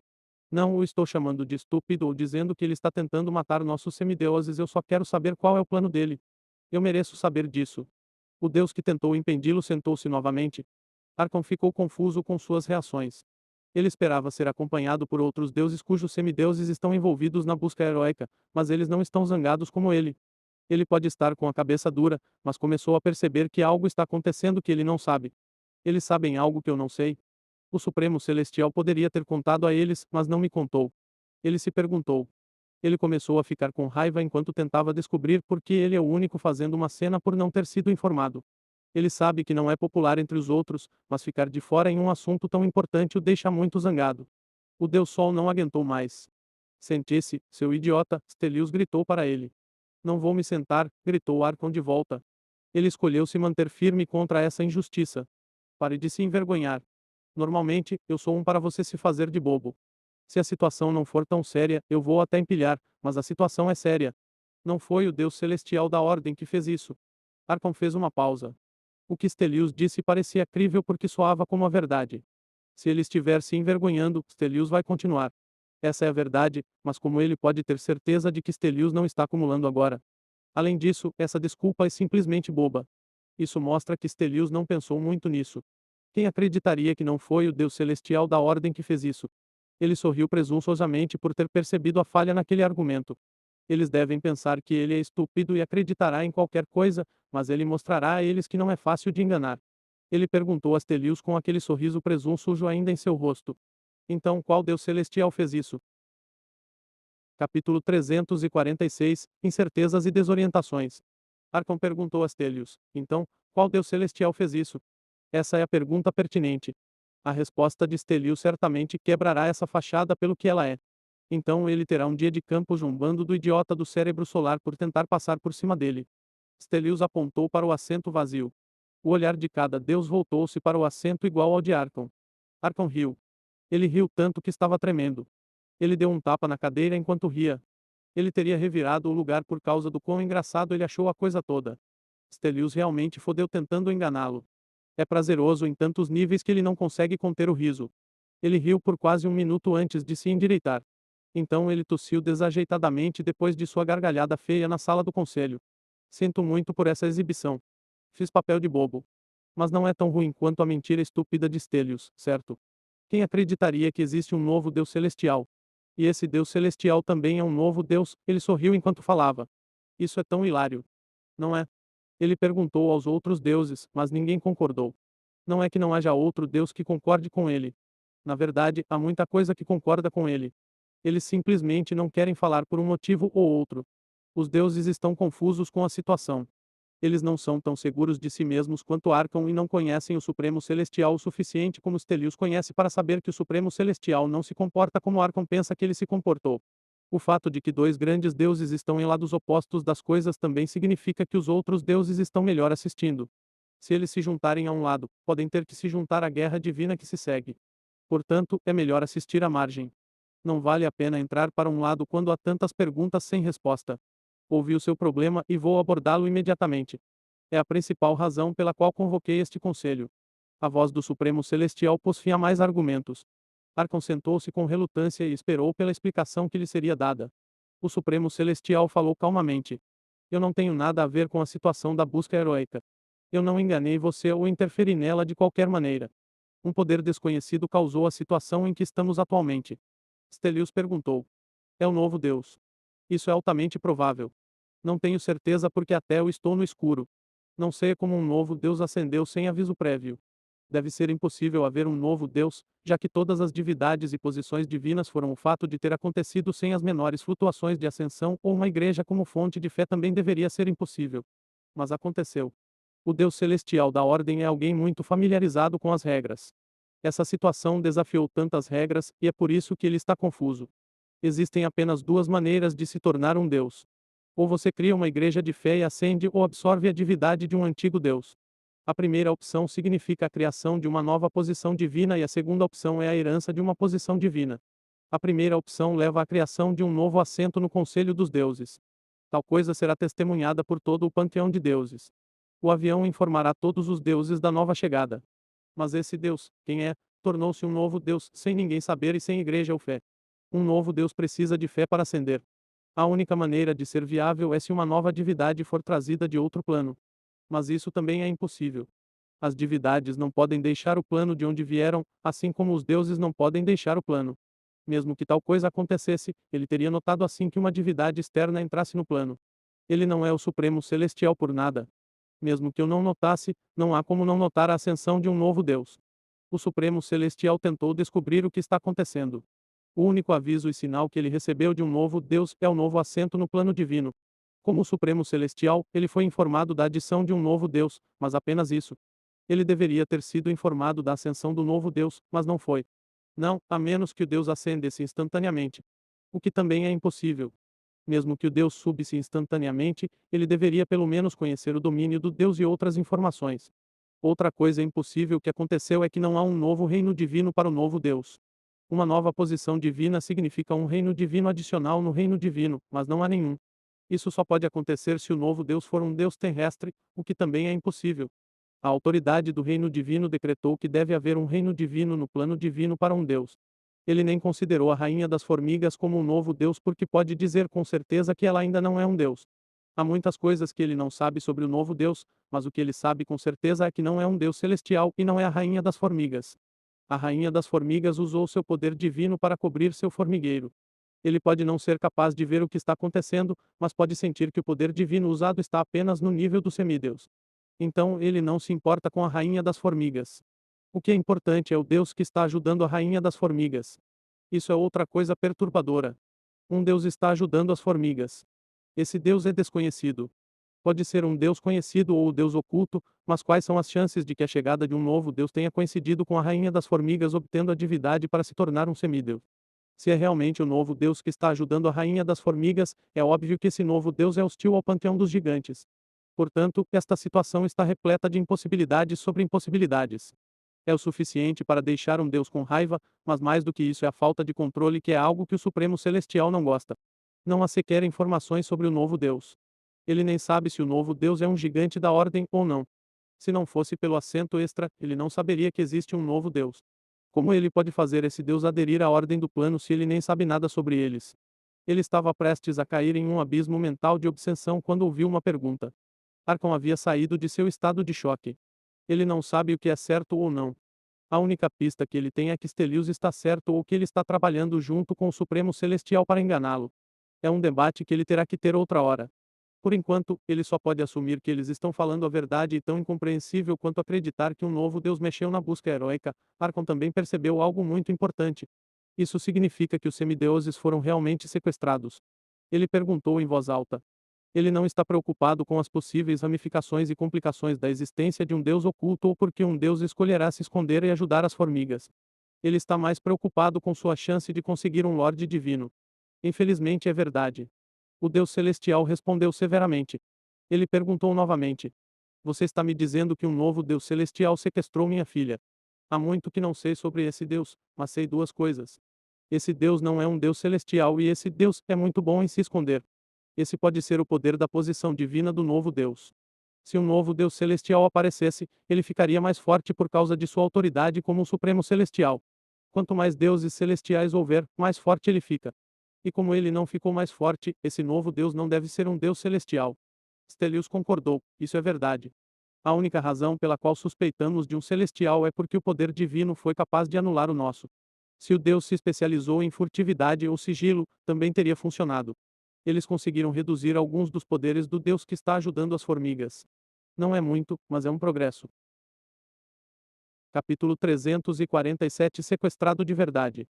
Não o estou chamando de estúpido ou dizendo que ele está tentando matar nossos semideuses, eu só quero saber qual é o plano dele. Eu mereço saber disso. O deus que tentou impedi-lo sentou-se novamente. Arcon ficou confuso com suas reações. Ele esperava ser acompanhado por outros deuses cujos semideuses estão envolvidos na busca heróica, mas eles não estão zangados como ele. Ele pode estar com a cabeça dura, mas começou a perceber que algo está acontecendo que ele não sabe. Eles sabem algo que eu não sei. O Supremo Celestial poderia ter contado a eles, mas não me contou. Ele se perguntou. Ele começou a ficar com raiva enquanto tentava descobrir por que ele é o único fazendo uma cena por não ter sido informado. Ele sabe que não é popular entre os outros, mas ficar de fora em um assunto tão importante o deixa muito zangado. O Deus Sol não aguentou mais. Sente-se, seu idiota, Stelios gritou para ele. Não vou me sentar, gritou Arcon de volta. Ele escolheu se manter firme contra essa injustiça. Pare de se envergonhar. Normalmente, eu sou um para você se fazer de bobo. Se a situação não for tão séria, eu vou até empilhar, mas a situação é séria. Não foi o Deus Celestial da Ordem que fez isso. Arcon fez uma pausa. O que Stelios disse parecia crível porque soava como a verdade. Se ele estiver se envergonhando, Stelios vai continuar. Essa é a verdade, mas como ele pode ter certeza de que Stelios não está acumulando agora? Além disso, essa desculpa é simplesmente boba. Isso mostra que Stelios não pensou muito nisso. Quem acreditaria que não foi o Deus Celestial da Ordem que fez isso? Ele sorriu presunçosamente por ter percebido a falha naquele argumento. Eles devem pensar que ele é estúpido e acreditará em qualquer coisa, mas ele mostrará a eles que não é fácil de enganar. Ele perguntou a Stelios com aquele sorriso presunçoso ainda em seu rosto. Então qual Deus Celestial fez isso? Capítulo 346 Incertezas e desorientações. Arcon perguntou a Stelios. Então, qual Deus Celestial fez isso? Essa é a pergunta pertinente. A resposta de Stelios certamente quebrará essa fachada pelo que ela é. Então ele terá um dia de campo zombando do idiota do cérebro solar por tentar passar por cima dele. Stelios apontou para o assento vazio. O olhar de cada deus voltou-se para o assento igual ao de Arcon. Arcon riu. Ele riu tanto que estava tremendo. Ele deu um tapa na cadeira enquanto ria. Ele teria revirado o lugar por causa do quão engraçado ele achou a coisa toda. Stelios realmente fodeu tentando enganá-lo. É prazeroso em tantos níveis que ele não consegue conter o riso. Ele riu por quase um minuto antes de se endireitar. Então ele tossiu desajeitadamente depois de sua gargalhada feia na sala do conselho. Sinto muito por essa exibição. Fiz papel de bobo. Mas não é tão ruim quanto a mentira estúpida de Stelios, certo? Quem acreditaria que existe um novo Deus celestial? E esse Deus celestial também é um novo Deus, ele sorriu enquanto falava. Isso é tão hilário. Não é? Ele perguntou aos outros deuses, mas ninguém concordou. Não é que não haja outro Deus que concorde com ele. Na verdade, há muita coisa que concorda com ele. Eles simplesmente não querem falar por um motivo ou outro. Os deuses estão confusos com a situação. Eles não são tão seguros de si mesmos quanto Arcão e não conhecem o Supremo Celestial o suficiente como Stelios conhece para saber que o Supremo Celestial não se comporta como Arcão pensa que ele se comportou. O fato de que dois grandes deuses estão em lados opostos das coisas também significa que os outros deuses estão melhor assistindo. Se eles se juntarem a um lado, podem ter que se juntar à guerra divina que se segue. Portanto, é melhor assistir à margem. Não vale a pena entrar para um lado quando há tantas perguntas sem resposta. Ouvi o seu problema e vou abordá-lo imediatamente. É a principal razão pela qual convoquei este conselho. A voz do Supremo Celestial pôs fim a mais argumentos. Arcão sentou-se com relutância e esperou pela explicação que lhe seria dada. O Supremo Celestial falou calmamente. Eu não tenho nada a ver com a situação da busca heróica. Eu não enganei você ou interferi nela de qualquer maneira. Um poder desconhecido causou a situação em que estamos atualmente. Stelios perguntou. É o novo Deus. Isso é altamente provável. Não tenho certeza porque até eu estou no escuro. Não sei como um novo Deus ascendeu sem aviso prévio. Deve ser impossível haver um novo Deus, já que todas as divindades e posições divinas foram o fato de ter acontecido sem as menores flutuações de ascensão, ou uma igreja como fonte de fé também deveria ser impossível. Mas aconteceu. O Deus celestial da ordem é alguém muito familiarizado com as regras. Essa situação desafiou tantas regras, e é por isso que ele está confuso. Existem apenas duas maneiras de se tornar um Deus. Ou você cria uma igreja de fé e ascende ou absorve a divindade de um antigo Deus. A primeira opção significa a criação de uma nova posição divina e a segunda opção é a herança de uma posição divina. A primeira opção leva à criação de um novo assento no conselho dos deuses. Tal coisa será testemunhada por todo o panteão de deuses. O avião informará todos os deuses da nova chegada. Mas esse Deus, quem é, tornou-se um novo Deus, sem ninguém saber e sem igreja ou fé. Um novo Deus precisa de fé para ascender. A única maneira de ser viável é se uma nova divindade for trazida de outro plano. Mas isso também é impossível. As divindades não podem deixar o plano de onde vieram, assim como os deuses não podem deixar o plano. Mesmo que tal coisa acontecesse, ele teria notado assim que uma divindade externa entrasse no plano. Ele não é o Supremo Celestial por nada. Mesmo que eu não notasse, não há como não notar a ascensão de um novo Deus. O Supremo Celestial tentou descobrir o que está acontecendo. O único aviso e sinal que ele recebeu de um novo Deus é o novo assento no plano divino. Como o Supremo Celestial, ele foi informado da adição de um novo Deus, mas apenas isso. Ele deveria ter sido informado da ascensão do novo Deus, mas não foi. Não, a menos que o Deus ascendesse instantaneamente. O que também é impossível. Mesmo que o Deus subisse instantaneamente, ele deveria pelo menos conhecer o domínio do Deus e outras informações. Outra coisa impossível que aconteceu é que não há um novo reino divino para o novo Deus. Uma nova posição divina significa um reino divino adicional no reino divino, mas não há nenhum. Isso só pode acontecer se o novo Deus for um Deus terrestre, o que também é impossível. A autoridade do reino divino decretou que deve haver um reino divino no plano divino para um Deus. Ele nem considerou a rainha das formigas como um novo Deus porque pode dizer com certeza que ela ainda não é um Deus. Há muitas coisas que ele não sabe sobre o novo Deus, mas o que ele sabe com certeza é que não é um Deus celestial e não é a rainha das formigas. A rainha das formigas usou seu poder divino para cobrir seu formigueiro. Ele pode não ser capaz de ver o que está acontecendo, mas pode sentir que o poder divino usado está apenas no nível do semideus. Então ele não se importa com a rainha das formigas. O que é importante é o Deus que está ajudando a rainha das formigas. Isso é outra coisa perturbadora. Um Deus está ajudando as formigas. Esse Deus é desconhecido. Pode ser um Deus conhecido ou o Deus oculto, mas quais são as chances de que a chegada de um novo Deus tenha coincidido com a rainha das formigas obtendo a divindade para se tornar um semideus? Se é realmente o novo Deus que está ajudando a rainha das formigas, é óbvio que esse novo Deus é hostil ao panteão dos gigantes. Portanto, esta situação está repleta de impossibilidades sobre impossibilidades. É o suficiente para deixar um Deus com raiva, mas mais do que isso é a falta de controle que é algo que o Supremo Celestial não gosta. Não há sequer informações sobre o novo Deus. Ele nem sabe se o novo Deus é um gigante da ordem ou não. Se não fosse pelo acento extra, ele não saberia que existe um novo Deus. Como ele pode fazer esse Deus aderir à ordem do plano se ele nem sabe nada sobre eles? Ele estava prestes a cair em um abismo mental de obsessão quando ouviu uma pergunta. Arcon havia saído de seu estado de choque. Ele não sabe o que é certo ou não. A única pista que ele tem é que Stelios está certo ou que ele está trabalhando junto com o Supremo Celestial para enganá-lo. É um debate que ele terá que ter outra hora. Por enquanto, ele só pode assumir que eles estão falando a verdade e tão incompreensível quanto acreditar que um novo Deus mexeu na busca heróica. Arcon também percebeu algo muito importante. Isso significa que os semideuses foram realmente sequestrados. Ele perguntou em voz alta. Ele não está preocupado com as possíveis ramificações e complicações da existência de um Deus oculto ou porque um Deus escolherá se esconder e ajudar as formigas. Ele está mais preocupado com sua chance de conseguir um Lorde Divino. Infelizmente é verdade. O Deus Celestial respondeu severamente. Ele perguntou novamente: Você está me dizendo que um novo Deus Celestial sequestrou minha filha? Há muito que não sei sobre esse Deus, mas sei duas coisas. Esse Deus não é um Deus celestial e esse Deus é muito bom em se esconder. Esse pode ser o poder da posição divina do novo Deus. Se um novo Deus celestial aparecesse, ele ficaria mais forte por causa de sua autoridade como o Supremo Celestial. Quanto mais deuses celestiais houver, mais forte ele fica. E como ele não ficou mais forte, esse novo Deus não deve ser um Deus celestial. Stelios concordou, isso é verdade. A única razão pela qual suspeitamos de um celestial é porque o poder divino foi capaz de anular o nosso. Se o Deus se especializou em furtividade ou sigilo, também teria funcionado. Eles conseguiram reduzir alguns dos poderes do Deus que está ajudando as formigas. Não é muito, mas é um progresso. Capítulo 347 Sequestrado de verdade.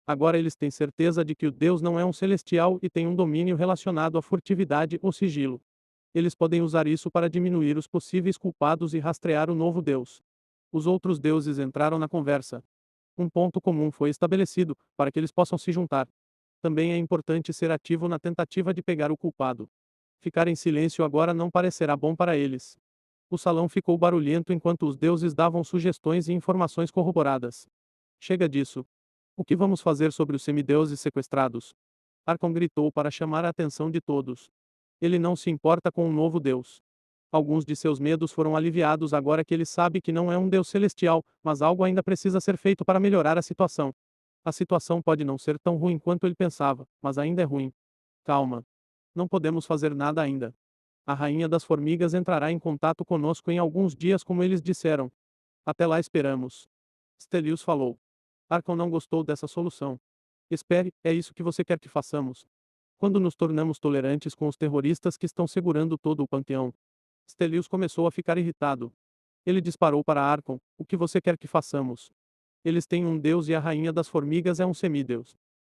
Agora eles têm certeza de que o Deus não é um celestial e tem um domínio relacionado à furtividade ou sigilo. Eles podem usar isso para diminuir os possíveis culpados e rastrear o novo Deus. Os outros deuses entraram na conversa. Um ponto comum foi estabelecido, para que eles possam se juntar. Também é importante ser ativo na tentativa de pegar o culpado. Ficar em silêncio agora não parecerá bom para eles. O salão ficou barulhento enquanto os deuses davam sugestões e informações corroboradas. Chega disso. O que vamos fazer sobre os semideuses sequestrados? Arcon gritou para chamar a atenção de todos. Ele não se importa com um novo Deus. Alguns de seus medos foram aliviados agora que ele sabe que não é um Deus celestial, mas algo ainda precisa ser feito para melhorar a situação. A situação pode não ser tão ruim quanto ele pensava, mas ainda é ruim. Calma. Não podemos fazer nada ainda. A rainha das formigas entrará em contato conosco em alguns dias, como eles disseram. Até lá esperamos. Stelios falou. Arcon não gostou dessa solução. Espere, é isso que você quer que façamos? Quando nos tornamos tolerantes com os terroristas que estão segurando todo o panteão? Stelios começou a ficar irritado. Ele disparou para Arcon: O que você quer que façamos? Eles têm um deus e a rainha das formigas é um semideus.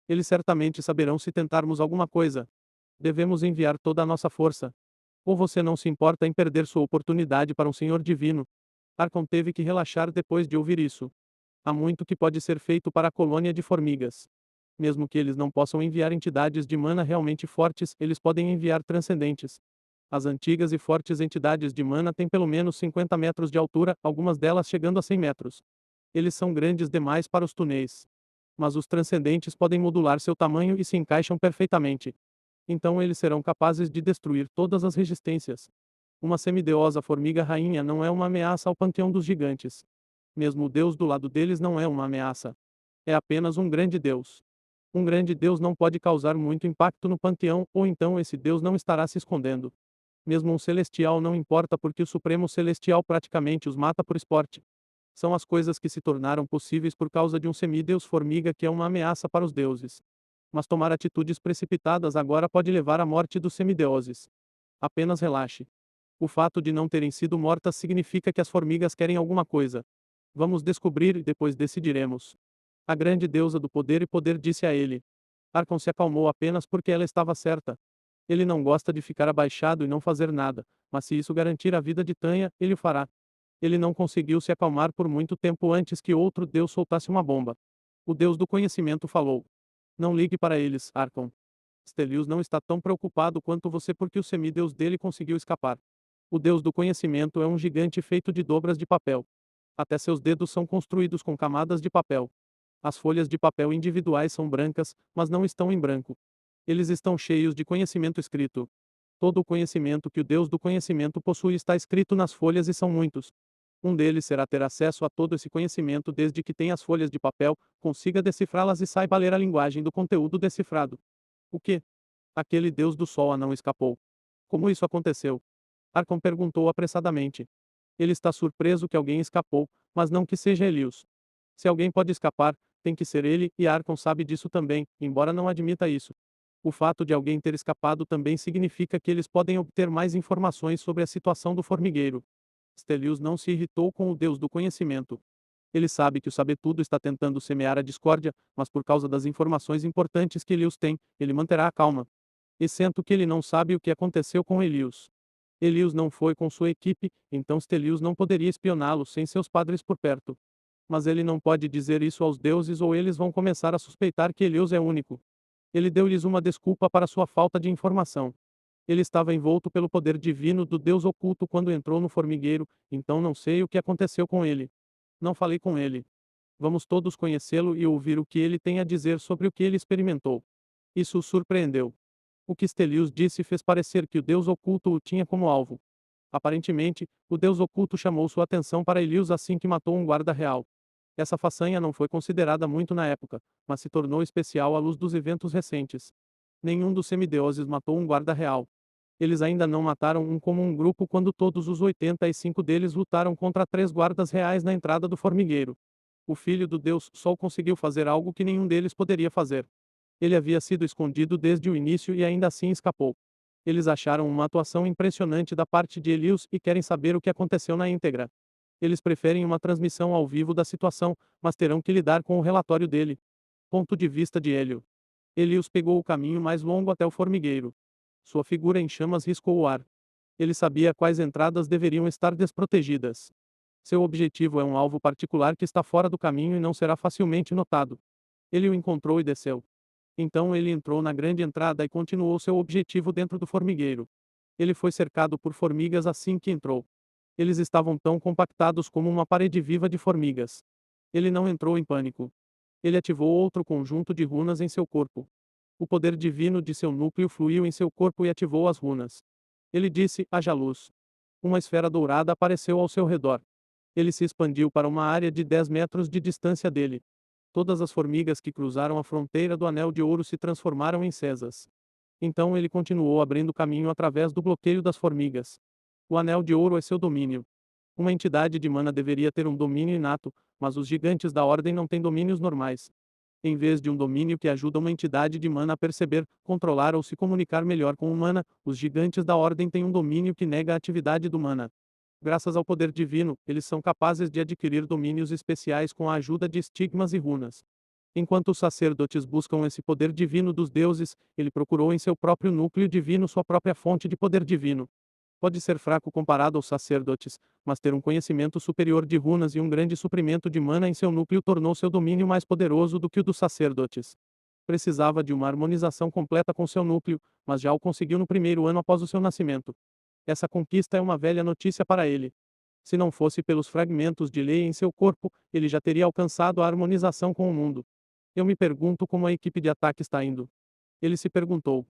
Eles certamente saberão se tentarmos alguma coisa. Devemos enviar toda a nossa força. Ou você não se importa em perder sua oportunidade para um senhor divino? Arcon teve que relaxar depois de ouvir isso. Há muito que pode ser feito para a colônia de formigas. Mesmo que eles não possam enviar entidades de mana realmente fortes, eles podem enviar transcendentes. As antigas e fortes entidades de mana têm pelo menos 50 metros de altura, algumas delas chegando a 100 metros. Eles são grandes demais para os túneis. Mas os transcendentes podem modular seu tamanho e se encaixam perfeitamente. Então eles serão capazes de destruir todas as resistências. Uma semideusa formiga rainha não é uma ameaça ao panteão dos gigantes. Mesmo o Deus do lado deles não é uma ameaça. É apenas um grande Deus. Um grande Deus não pode causar muito impacto no panteão, ou então esse Deus não estará se escondendo. Mesmo um celestial não importa porque o Supremo Celestial praticamente os mata por esporte. São as coisas que se tornaram possíveis por causa de um semideus formiga que é uma ameaça para os deuses. Mas tomar atitudes precipitadas agora pode levar à morte dos semideuses. Apenas relaxe. O fato de não terem sido mortas significa que as formigas querem alguma coisa. Vamos descobrir e depois decidiremos. A grande deusa do poder e poder disse a ele. Arcon se acalmou apenas porque ela estava certa. Ele não gosta de ficar abaixado e não fazer nada, mas se isso garantir a vida de Tanya, ele o fará. Ele não conseguiu se acalmar por muito tempo antes que outro deus soltasse uma bomba. O deus do conhecimento falou. Não ligue para eles, Arcon. Stelios não está tão preocupado quanto você porque o semideus dele conseguiu escapar. O deus do conhecimento é um gigante feito de dobras de papel. Até seus dedos são construídos com camadas de papel. As folhas de papel individuais são brancas, mas não estão em branco. Eles estão cheios de conhecimento escrito. Todo o conhecimento que o Deus do conhecimento possui está escrito nas folhas e são muitos. Um deles será ter acesso a todo esse conhecimento desde que tenha as folhas de papel, consiga decifrá-las e saiba ler a linguagem do conteúdo decifrado. O que? Aquele Deus do Sol não escapou. Como isso aconteceu? Arcon perguntou apressadamente. Ele está surpreso que alguém escapou, mas não que seja Elius. Se alguém pode escapar, tem que ser ele, e Arcon sabe disso também, embora não admita isso. O fato de alguém ter escapado também significa que eles podem obter mais informações sobre a situação do formigueiro. Stelius não se irritou com o Deus do conhecimento. Ele sabe que o sabetudo está tentando semear a discórdia, mas por causa das informações importantes que Elius tem, ele manterá a calma. E sento que ele não sabe o que aconteceu com Elius. Elius não foi com sua equipe, então Stelius não poderia espioná-lo sem seus padres por perto. Mas ele não pode dizer isso aos deuses ou eles vão começar a suspeitar que Elius é único. Ele deu-lhes uma desculpa para sua falta de informação. Ele estava envolto pelo poder divino do Deus oculto quando entrou no formigueiro, então não sei o que aconteceu com ele. Não falei com ele. Vamos todos conhecê-lo e ouvir o que ele tem a dizer sobre o que ele experimentou. Isso o surpreendeu. O que Stelius disse fez parecer que o Deus oculto o tinha como alvo. Aparentemente, o Deus oculto chamou sua atenção para Elius assim que matou um guarda real. Essa façanha não foi considerada muito na época, mas se tornou especial à luz dos eventos recentes. Nenhum dos semideuses matou um guarda real. Eles ainda não mataram um como um grupo quando todos os 85 deles lutaram contra 3 guardas reais na entrada do formigueiro. O filho do Deus Sol conseguiu fazer algo que nenhum deles poderia fazer. Ele havia sido escondido desde o início e ainda assim escapou. Eles acharam uma atuação impressionante da parte de Elius e querem saber o que aconteceu na íntegra. Eles preferem uma transmissão ao vivo da situação, mas terão que lidar com o relatório dele. Ponto de vista de Hélio. Elius pegou o caminho mais longo até o formigueiro. Sua figura em chamas riscou o ar. Ele sabia quais entradas deveriam estar desprotegidas. Seu objetivo é um alvo particular que está fora do caminho e não será facilmente notado. Ele o encontrou e desceu. Então ele entrou na grande entrada e continuou seu objetivo dentro do formigueiro. Ele foi cercado por formigas assim que entrou. Eles estavam tão compactados como uma parede viva de formigas. Ele não entrou em pânico. Ele ativou outro conjunto de runas em seu corpo. O poder divino de seu núcleo fluiu em seu corpo e ativou as runas. Ele disse: haja luz. Uma esfera dourada apareceu ao seu redor. Ele se expandiu para uma área de 10 metros de distância dele. Todas as formigas que cruzaram a fronteira do Anel de Ouro se transformaram em cesas. Então ele continuou abrindo caminho através do bloqueio das formigas. O Anel de Ouro é seu domínio. Uma entidade de mana deveria ter um domínio inato, mas os gigantes da Ordem não têm domínios normais. Em vez de um domínio que ajuda uma entidade de mana a perceber, controlar ou se comunicar melhor com o mana, os gigantes da Ordem têm um domínio que nega a atividade do mana. Graças ao poder divino, eles são capazes de adquirir domínios especiais com a ajuda de estigmas e runas. Enquanto os sacerdotes buscam esse poder divino dos deuses, ele procurou em seu próprio núcleo divino sua própria fonte de poder divino. Pode ser fraco comparado aos sacerdotes, mas ter um conhecimento superior de runas e um grande suprimento de mana em seu núcleo tornou seu domínio mais poderoso do que o dos sacerdotes. Precisava de uma harmonização completa com seu núcleo, mas já o conseguiu no primeiro ano após o seu nascimento. Essa conquista é uma velha notícia para ele. Se não fosse pelos fragmentos de lei em seu corpo, ele já teria alcançado a harmonização com o mundo. Eu me pergunto como a equipe de ataque está indo. Ele se perguntou.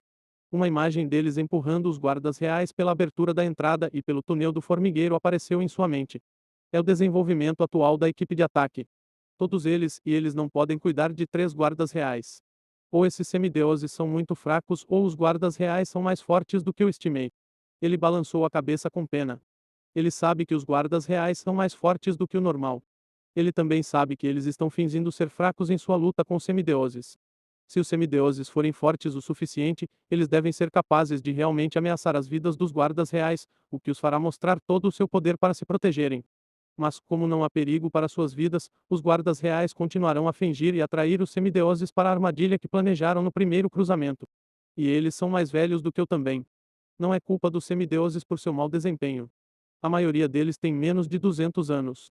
Uma imagem deles empurrando os guardas reais pela abertura da entrada e pelo túnel do formigueiro apareceu em sua mente. É o desenvolvimento atual da equipe de ataque. Todos eles e eles não podem cuidar de 3 guardas reais. Ou esses semideuses são muito fracos ou os guardas reais são mais fortes do que eu estimei. Ele balançou a cabeça com pena. Ele sabe que os guardas reais são mais fortes do que o normal. Ele também sabe que eles estão fingindo ser fracos em sua luta com os semideuses. Se os semideuses forem fortes o suficiente, eles devem ser capazes de realmente ameaçar as vidas dos guardas reais, o que os fará mostrar todo o seu poder para se protegerem. Mas, como não há perigo para suas vidas, os guardas reais continuarão a fingir e atrair os semideuses para a armadilha que planejaram no primeiro cruzamento. E eles são mais velhos do que eu também. Não é culpa dos semideuses por seu mau desempenho. A maioria deles tem menos de 200 anos.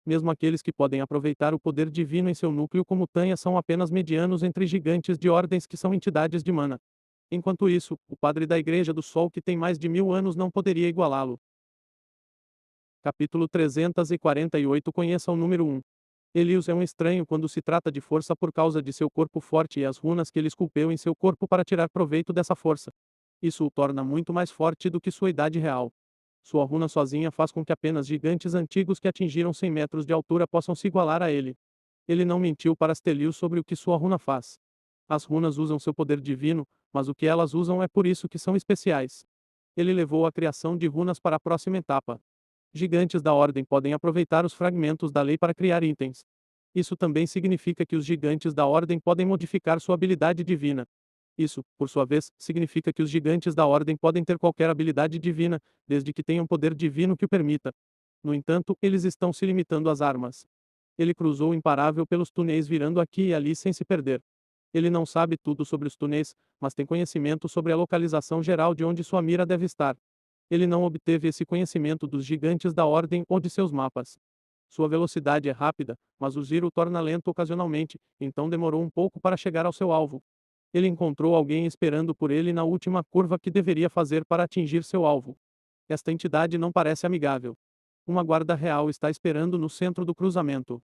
Mesmo aqueles que podem aproveitar o poder divino em seu núcleo como Tanha são apenas medianos entre gigantes de ordens que são entidades de mana. Enquanto isso, o padre da Igreja do Sol que tem mais de 1000 anos não poderia igualá-lo. Capítulo 348 Conheça o número 1. Elius é um estranho quando se trata de força por causa de seu corpo forte e as runas que ele esculpeu em seu corpo para tirar proveito dessa força. Isso o torna muito mais forte do que sua idade real. Sua runa sozinha faz com que apenas gigantes antigos que atingiram 100 metros de altura possam se igualar a ele. Ele não mentiu para Astelio sobre o que sua runa faz. As runas usam seu poder divino, mas o que elas usam é por isso que são especiais. Ele levou a criação de runas para a próxima etapa. Gigantes da Ordem podem aproveitar os fragmentos da lei para criar itens. Isso também significa que os gigantes da Ordem podem modificar sua habilidade divina. Isso, por sua vez, significa que os gigantes da Ordem podem ter qualquer habilidade divina, desde que tenham poder divino que o permita. No entanto, eles estão se limitando às armas. Ele cruzou imparável pelos túneis virando aqui e ali sem se perder. Ele não sabe tudo sobre os túneis, mas tem conhecimento sobre a localização geral de onde sua mira deve estar. Ele não obteve esse conhecimento dos gigantes da Ordem ou de seus mapas. Sua velocidade é rápida, mas o giro o torna lento ocasionalmente, então demorou um pouco para chegar ao seu alvo. Ele encontrou alguém esperando por ele na última curva que deveria fazer para atingir seu alvo. Esta entidade não parece amigável. Uma guarda real está esperando no centro do cruzamento.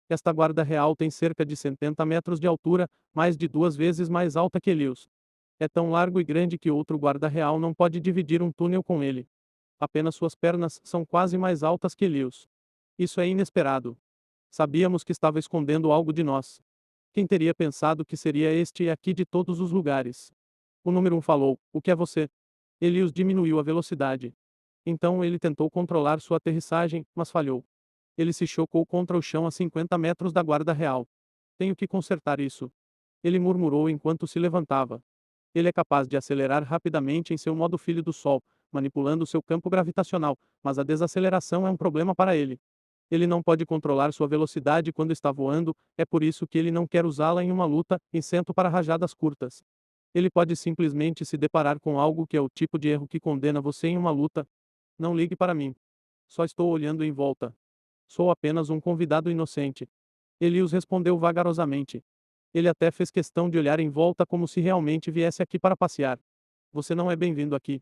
Esta guarda real tem cerca de 70 metros de altura, mais de 2 vezes mais alta que Elios. É tão largo e grande que outro guarda real não pode dividir um túnel com ele. Apenas suas pernas são quase mais altas que Elios. Isso é inesperado. Sabíamos que estava escondendo algo de nós. Quem teria pensado que seria este e aqui de todos os lugares? O número 1 falou: "O que é você?" Elios diminuiu a velocidade. Então ele tentou controlar sua aterrissagem, mas falhou. Ele se chocou contra o chão a 50 metros da guarda real. Tenho que consertar isso. Ele murmurou enquanto se levantava. Ele é capaz de acelerar rapidamente em seu modo filho do sol, manipulando seu campo gravitacional, mas a desaceleração é um problema para ele. Ele não pode controlar sua velocidade quando está voando, é por isso que ele não quer usá-la em uma luta, exceto para rajadas curtas. Ele pode simplesmente se deparar com algo que é o tipo de erro que condena você em uma luta. Não ligue para mim. Só estou olhando em volta. Sou apenas um convidado inocente. Elius respondeu vagarosamente. Ele até fez questão de olhar em volta como se realmente viesse aqui para passear. Você não é bem-vindo aqui.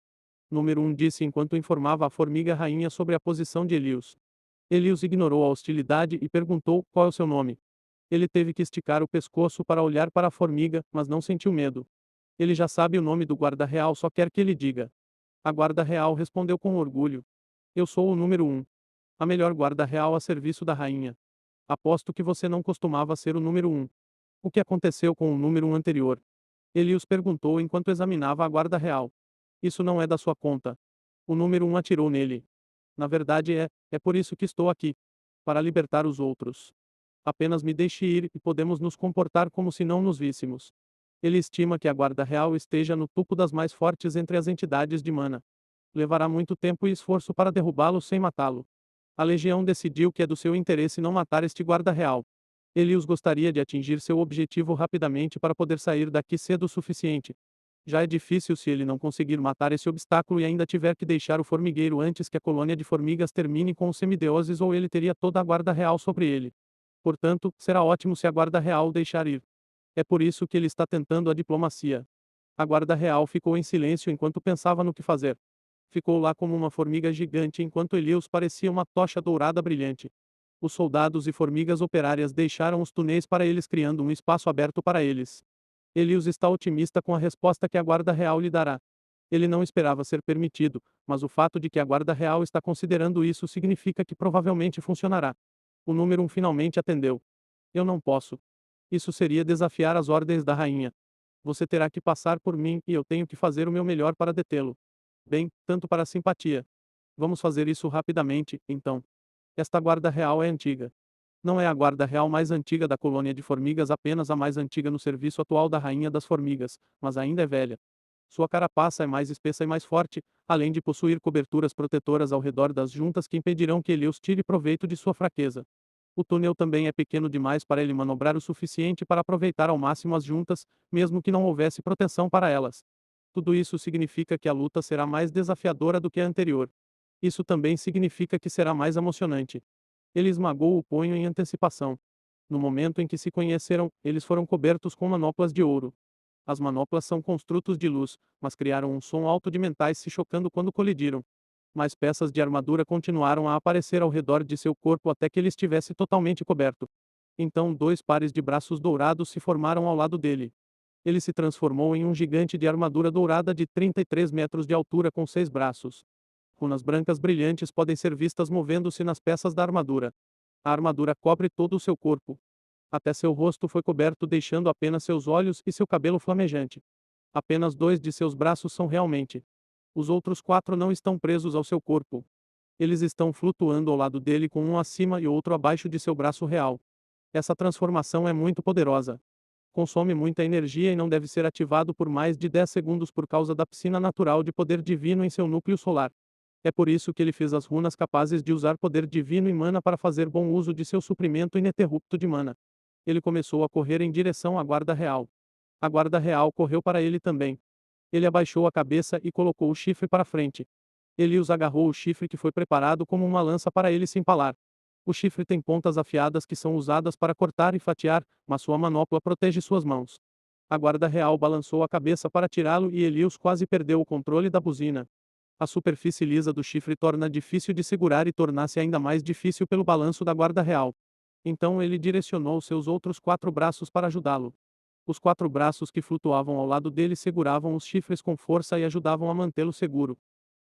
Número 1 disse enquanto informava a formiga rainha sobre a posição de Elius. Elius ignorou a hostilidade e perguntou: "Qual é o seu nome?" Ele teve que esticar o pescoço para olhar para a formiga, mas não sentiu medo. Ele já sabe o nome do guarda real, só quer que ele diga. A guarda real respondeu com orgulho. Eu sou o número 1. A melhor guarda real a serviço da rainha. Aposto que você não costumava ser o número 1. O que aconteceu com o número 1 anterior? Elius perguntou enquanto examinava a guarda real. Isso não é da sua conta. O número 1 atirou nele. Na verdade é por isso que estou aqui. Para libertar os outros. Apenas me deixe ir e podemos nos comportar como se não nos víssemos. Ele estima que a guarda real esteja no topo das mais fortes entre as entidades de mana. Levará muito tempo e esforço para derrubá-lo sem matá-lo. A legião decidiu que é do seu interesse não matar este guarda real. Elius gostaria de atingir seu objetivo rapidamente para poder sair daqui cedo o suficiente. Já é difícil se ele não conseguir matar esse obstáculo e ainda tiver que deixar o formigueiro antes que a colônia de formigas termine com os semideuses, ou ele teria toda a guarda real sobre ele. Portanto, será ótimo se a guarda real o deixar ir. É por isso que ele está tentando a diplomacia. A guarda real ficou em silêncio enquanto pensava no que fazer. Ficou lá como uma formiga gigante enquanto Elius parecia uma tocha dourada brilhante. Os soldados e formigas operárias deixaram os túneis para eles, criando um espaço aberto para eles. Elius está otimista com a resposta que a guarda real lhe dará. Ele não esperava ser permitido, mas o fato de que a guarda real está considerando isso significa que provavelmente funcionará. O número 1 finalmente atendeu. Eu não posso. Isso seria desafiar as ordens da rainha. Você terá que passar por mim e eu tenho que fazer o meu melhor para detê-lo. Bem, tanto para a simpatia. Vamos fazer isso rapidamente, então. Esta guarda real é antiga. Não é a guarda real mais antiga da colônia de formigas, apenas a mais antiga no serviço atual da rainha das formigas, mas ainda é velha. Sua carapaça é mais espessa e mais forte, além de possuir coberturas protetoras ao redor das juntas que impedirão que Elios tire proveito de sua fraqueza. O túnel também é pequeno demais para ele manobrar o suficiente para aproveitar ao máximo as juntas, mesmo que não houvesse proteção para elas. Tudo isso significa que a luta será mais desafiadora do que a anterior. Isso também significa que será mais emocionante. Ele esmagou o punho em antecipação. No momento em que se conheceram, eles foram cobertos com manoplas de ouro. As manoplas são construtos de luz, mas criaram um som alto de mentais se chocando quando colidiram. Mais peças de armadura continuaram a aparecer ao redor de seu corpo até que ele estivesse totalmente coberto. Então 2 pares de braços dourados se formaram ao lado dele. Ele se transformou em um gigante de armadura dourada de 33 metros de altura com 6 braços. Runas brancas brilhantes podem ser vistas movendo-se nas peças da armadura. A armadura cobre todo o seu corpo. Até seu rosto foi coberto, deixando apenas seus olhos e seu cabelo flamejante. Apenas 2 de seus braços são realmente. Os outros 4 não estão presos ao seu corpo. Eles estão flutuando ao lado dele, com um acima e outro abaixo de seu braço real. Essa transformação é muito poderosa. Consome muita energia e não deve ser ativado por mais de 10 segundos por causa da piscina natural de poder divino em seu núcleo solar. É por isso que ele fez as runas capazes de usar poder divino e mana para fazer bom uso de seu suprimento ininterrupto de mana. Ele começou a correr em direção à guarda real. A guarda real correu para ele também. Ele abaixou a cabeça e colocou o chifre para frente. Elius agarrou o chifre que foi preparado como uma lança para ele se empalar. O chifre tem pontas afiadas que são usadas para cortar e fatiar, mas sua manopla protege suas mãos. A guarda real balançou a cabeça para tirá-lo e Elius quase perdeu o controle da buzina. A superfície lisa do chifre torna difícil de segurar e torna-se ainda mais difícil pelo balanço da guarda real. Então ele direcionou seus outros 4 braços para ajudá-lo. Os 4 braços que flutuavam ao lado dele seguravam os chifres com força e ajudavam a mantê-lo seguro.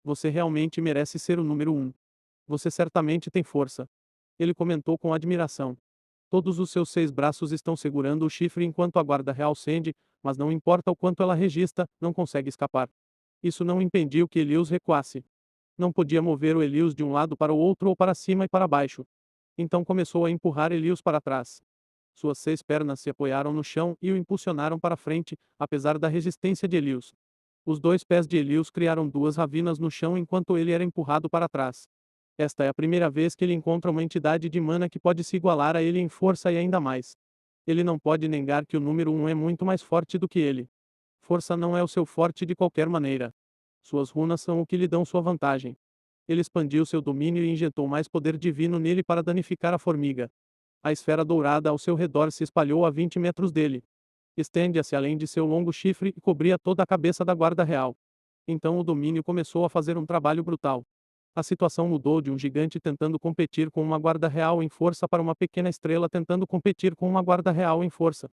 Você realmente merece ser o número 1. Você certamente tem força. Ele comentou com admiração. Todos os seus 6 braços estão segurando o chifre enquanto a guarda real cende, mas não importa o quanto ela registra, não consegue escapar. Isso não impediu que Elius recuasse. Não podia mover o Elius de um lado para o outro ou para cima e para baixo. Então começou a empurrar Elius para trás. Suas 6 pernas se apoiaram no chão e o impulsionaram para frente, apesar da resistência de Elius. Os 2 pés de Elius criaram 2 ravinas no chão enquanto ele era empurrado para trás. Esta é a primeira vez que ele encontra uma entidade de mana que pode se igualar a ele em força e ainda mais. Ele não pode negar que o número 1 é muito mais forte do que ele. Força não é o seu forte de qualquer maneira. Suas runas são o que lhe dão sua vantagem. Ele expandiu seu domínio e injetou mais poder divino nele para danificar a formiga. A esfera dourada ao seu redor se espalhou a 20 metros dele. Estendia-se além de seu longo chifre e cobria toda a cabeça da guarda real. Então o domínio começou a fazer um trabalho brutal. A situação mudou de um gigante tentando competir com uma guarda real em força para uma pequena estrela tentando competir com uma guarda real em força.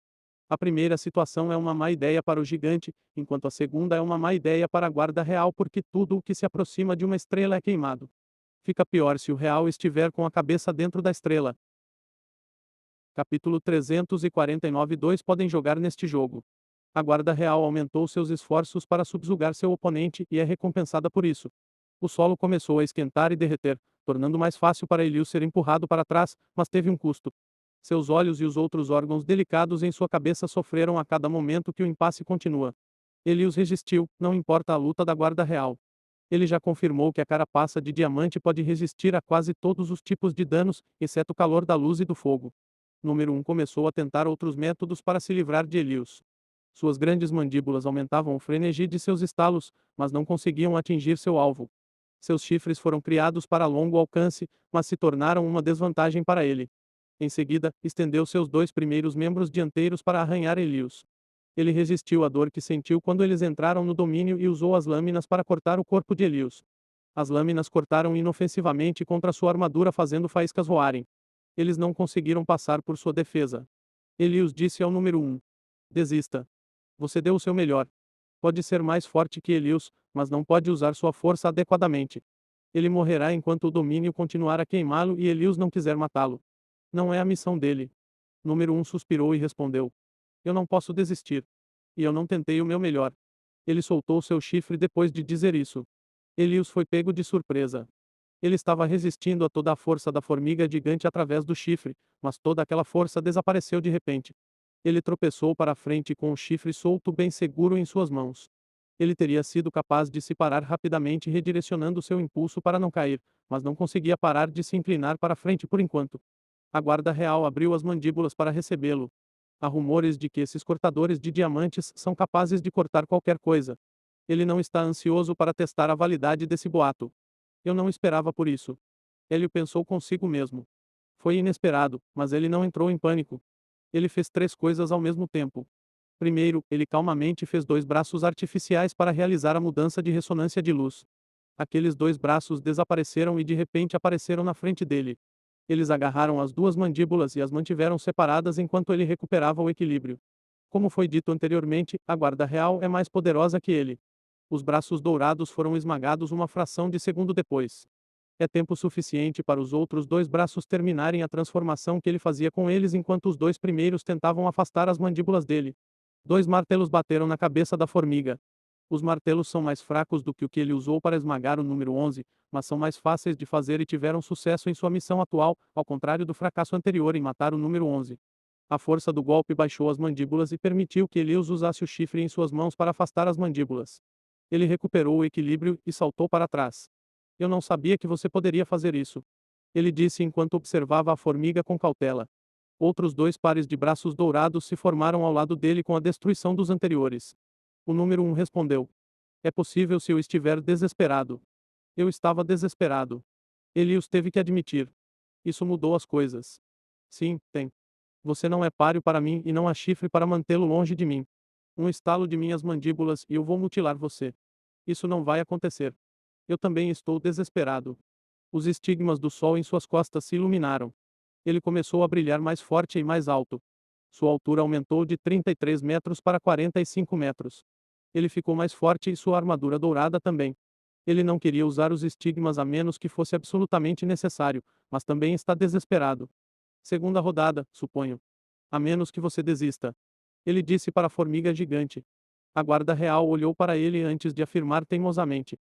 A primeira situação é uma má ideia para o gigante, enquanto a segunda é uma má ideia para a guarda real porque tudo o que se aproxima de uma estrela é queimado. Fica pior se o real estiver com a cabeça dentro da estrela. Capítulo 349. 2 podem jogar neste jogo. A guarda real aumentou seus esforços para subjugar seu oponente e é recompensada por isso. O solo começou a esquentar e derreter, tornando mais fácil para Elius ser empurrado para trás, mas teve um custo. Seus olhos e os outros órgãos delicados em sua cabeça sofreram a cada momento que o impasse continua. Elius resistiu, não importa a luta da guarda real. Ele já confirmou que a carapaça de diamante pode resistir a quase todos os tipos de danos, exceto o calor da luz e do fogo. Número 1 começou a tentar outros métodos para se livrar de Elius. Suas grandes mandíbulas aumentavam o frenesi de seus estalos, mas não conseguiam atingir seu alvo. Seus chifres foram criados para longo alcance, mas se tornaram uma desvantagem para ele. Em seguida, estendeu seus 2 primeiros membros dianteiros para arranhar Elius. Ele resistiu à dor que sentiu quando eles entraram no domínio e usou as lâminas para cortar o corpo de Elius. As lâminas cortaram inofensivamente contra sua armadura, fazendo faíscas voarem. Eles não conseguiram passar por sua defesa. Elius disse ao número 1: Desista. Você deu o seu melhor. Pode ser mais forte que Elius, mas não pode usar sua força adequadamente. Ele morrerá enquanto o domínio continuar a queimá-lo e Elius não quiser matá-lo. Não é a missão dele. Número 1 suspirou e respondeu: Eu não posso desistir. E eu não tentei o meu melhor. Ele soltou seu chifre depois de dizer isso. Elius foi pego de surpresa. Ele estava resistindo a toda a força da formiga gigante através do chifre, mas toda aquela força desapareceu de repente. Ele tropeçou para a frente com o chifre solto bem seguro em suas mãos. Ele teria sido capaz de se parar rapidamente redirecionando seu impulso para não cair, mas não conseguia parar de se inclinar para frente por enquanto. A guarda real abriu as mandíbulas para recebê-lo. Há rumores de que esses cortadores de diamantes são capazes de cortar qualquer coisa. Ele não está ansioso para testar a validade desse boato. Eu não esperava por isso. Ele pensou consigo mesmo. Foi inesperado, mas ele não entrou em pânico. Ele fez 3 coisas ao mesmo tempo. Primeiro, ele calmamente fez 2 braços artificiais para realizar a mudança de ressonância de luz. Aqueles 2 braços desapareceram e de repente apareceram na frente dele. Eles agarraram as 2 mandíbulas e as mantiveram separadas enquanto ele recuperava o equilíbrio. Como foi dito anteriormente, a guarda real é mais poderosa que ele. Os braços dourados foram esmagados uma fração de segundo depois. É tempo suficiente para os outros dois braços terminarem a transformação que ele fazia com eles enquanto os dois primeiros tentavam afastar as mandíbulas dele. Dois martelos bateram na cabeça da formiga. Os martelos são mais fracos do que o que ele usou para esmagar o número 11, mas são mais fáceis de fazer e tiveram sucesso em sua missão atual, ao contrário do fracasso anterior em matar o número 11. A força do golpe baixou as mandíbulas e permitiu que Elias usasse o chifre em suas mãos para afastar as mandíbulas. Ele recuperou o equilíbrio e saltou para trás. Eu não sabia que você poderia fazer isso. Ele disse enquanto observava a formiga com cautela. Outros dois pares de braços dourados se formaram ao lado dele com a destruição dos anteriores. O número 1 respondeu. É possível se eu estiver desesperado. Eu estava desesperado. Elias teve que admitir. Isso mudou as coisas. Sim, tem. Você não é páreo para mim e não há chifre para mantê-lo longe de mim. Um estalo de minhas mandíbulas e eu vou mutilar você. Isso não vai acontecer. Eu também estou desesperado. Os estigmas do sol em suas costas se iluminaram. Ele começou a brilhar mais forte e mais alto. Sua altura aumentou de 33 metros para 45 metros. Ele ficou mais forte e sua armadura dourada também. Ele não queria usar os estigmas a menos que fosse absolutamente necessário, mas também está desesperado. Segunda rodada, suponho. A menos que você desista. Ele disse para a formiga gigante. A guarda real olhou para ele antes de afirmar teimosamente.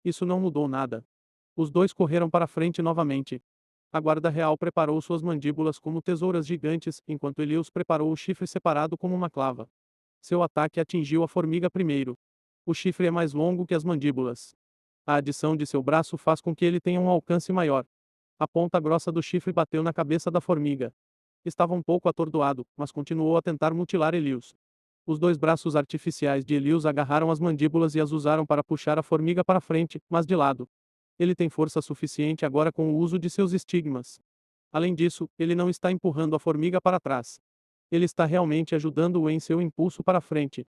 Isso não mudou nada. Os dois correram para frente novamente. A guarda real preparou suas mandíbulas como tesouras gigantes, enquanto Elias preparou o chifre separado como uma clava. Seu ataque atingiu a formiga primeiro. O chifre é mais longo que as mandíbulas. A adição de seu braço faz com que ele tenha um alcance maior. A ponta grossa do chifre bateu na cabeça da formiga. Estava um pouco atordoado, mas continuou a tentar mutilar Elias. Os dois braços artificiais de Elias agarraram as mandíbulas e as usaram para puxar a formiga para frente, mas de lado. Ele tem força suficiente agora com o uso de seus estigmas. Além disso, ele não está empurrando a formiga para trás. Ele está realmente ajudando-o em seu impulso para frente.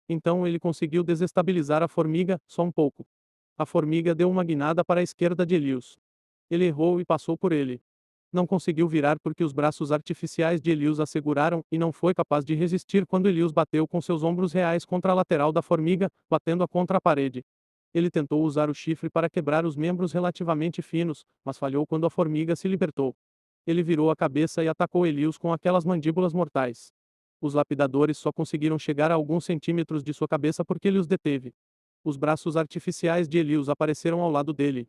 Então ele conseguiu desestabilizar a formiga, só um pouco. A formiga deu uma guinada para a esquerda de Elias. Ele errou e passou por ele. Não conseguiu virar porque os braços artificiais de Elias a seguraram e não foi capaz de resistir quando Elias bateu com seus ombros reais contra a lateral da formiga, batendo-a contra a parede. Ele tentou usar o chifre para quebrar os membros relativamente finos, mas falhou quando a formiga se libertou. Ele virou a cabeça e atacou Elias com aquelas mandíbulas mortais. Os lapidadores só conseguiram chegar a alguns centímetros de sua cabeça porque ele os deteve. Os braços artificiais de Elias apareceram ao lado dele.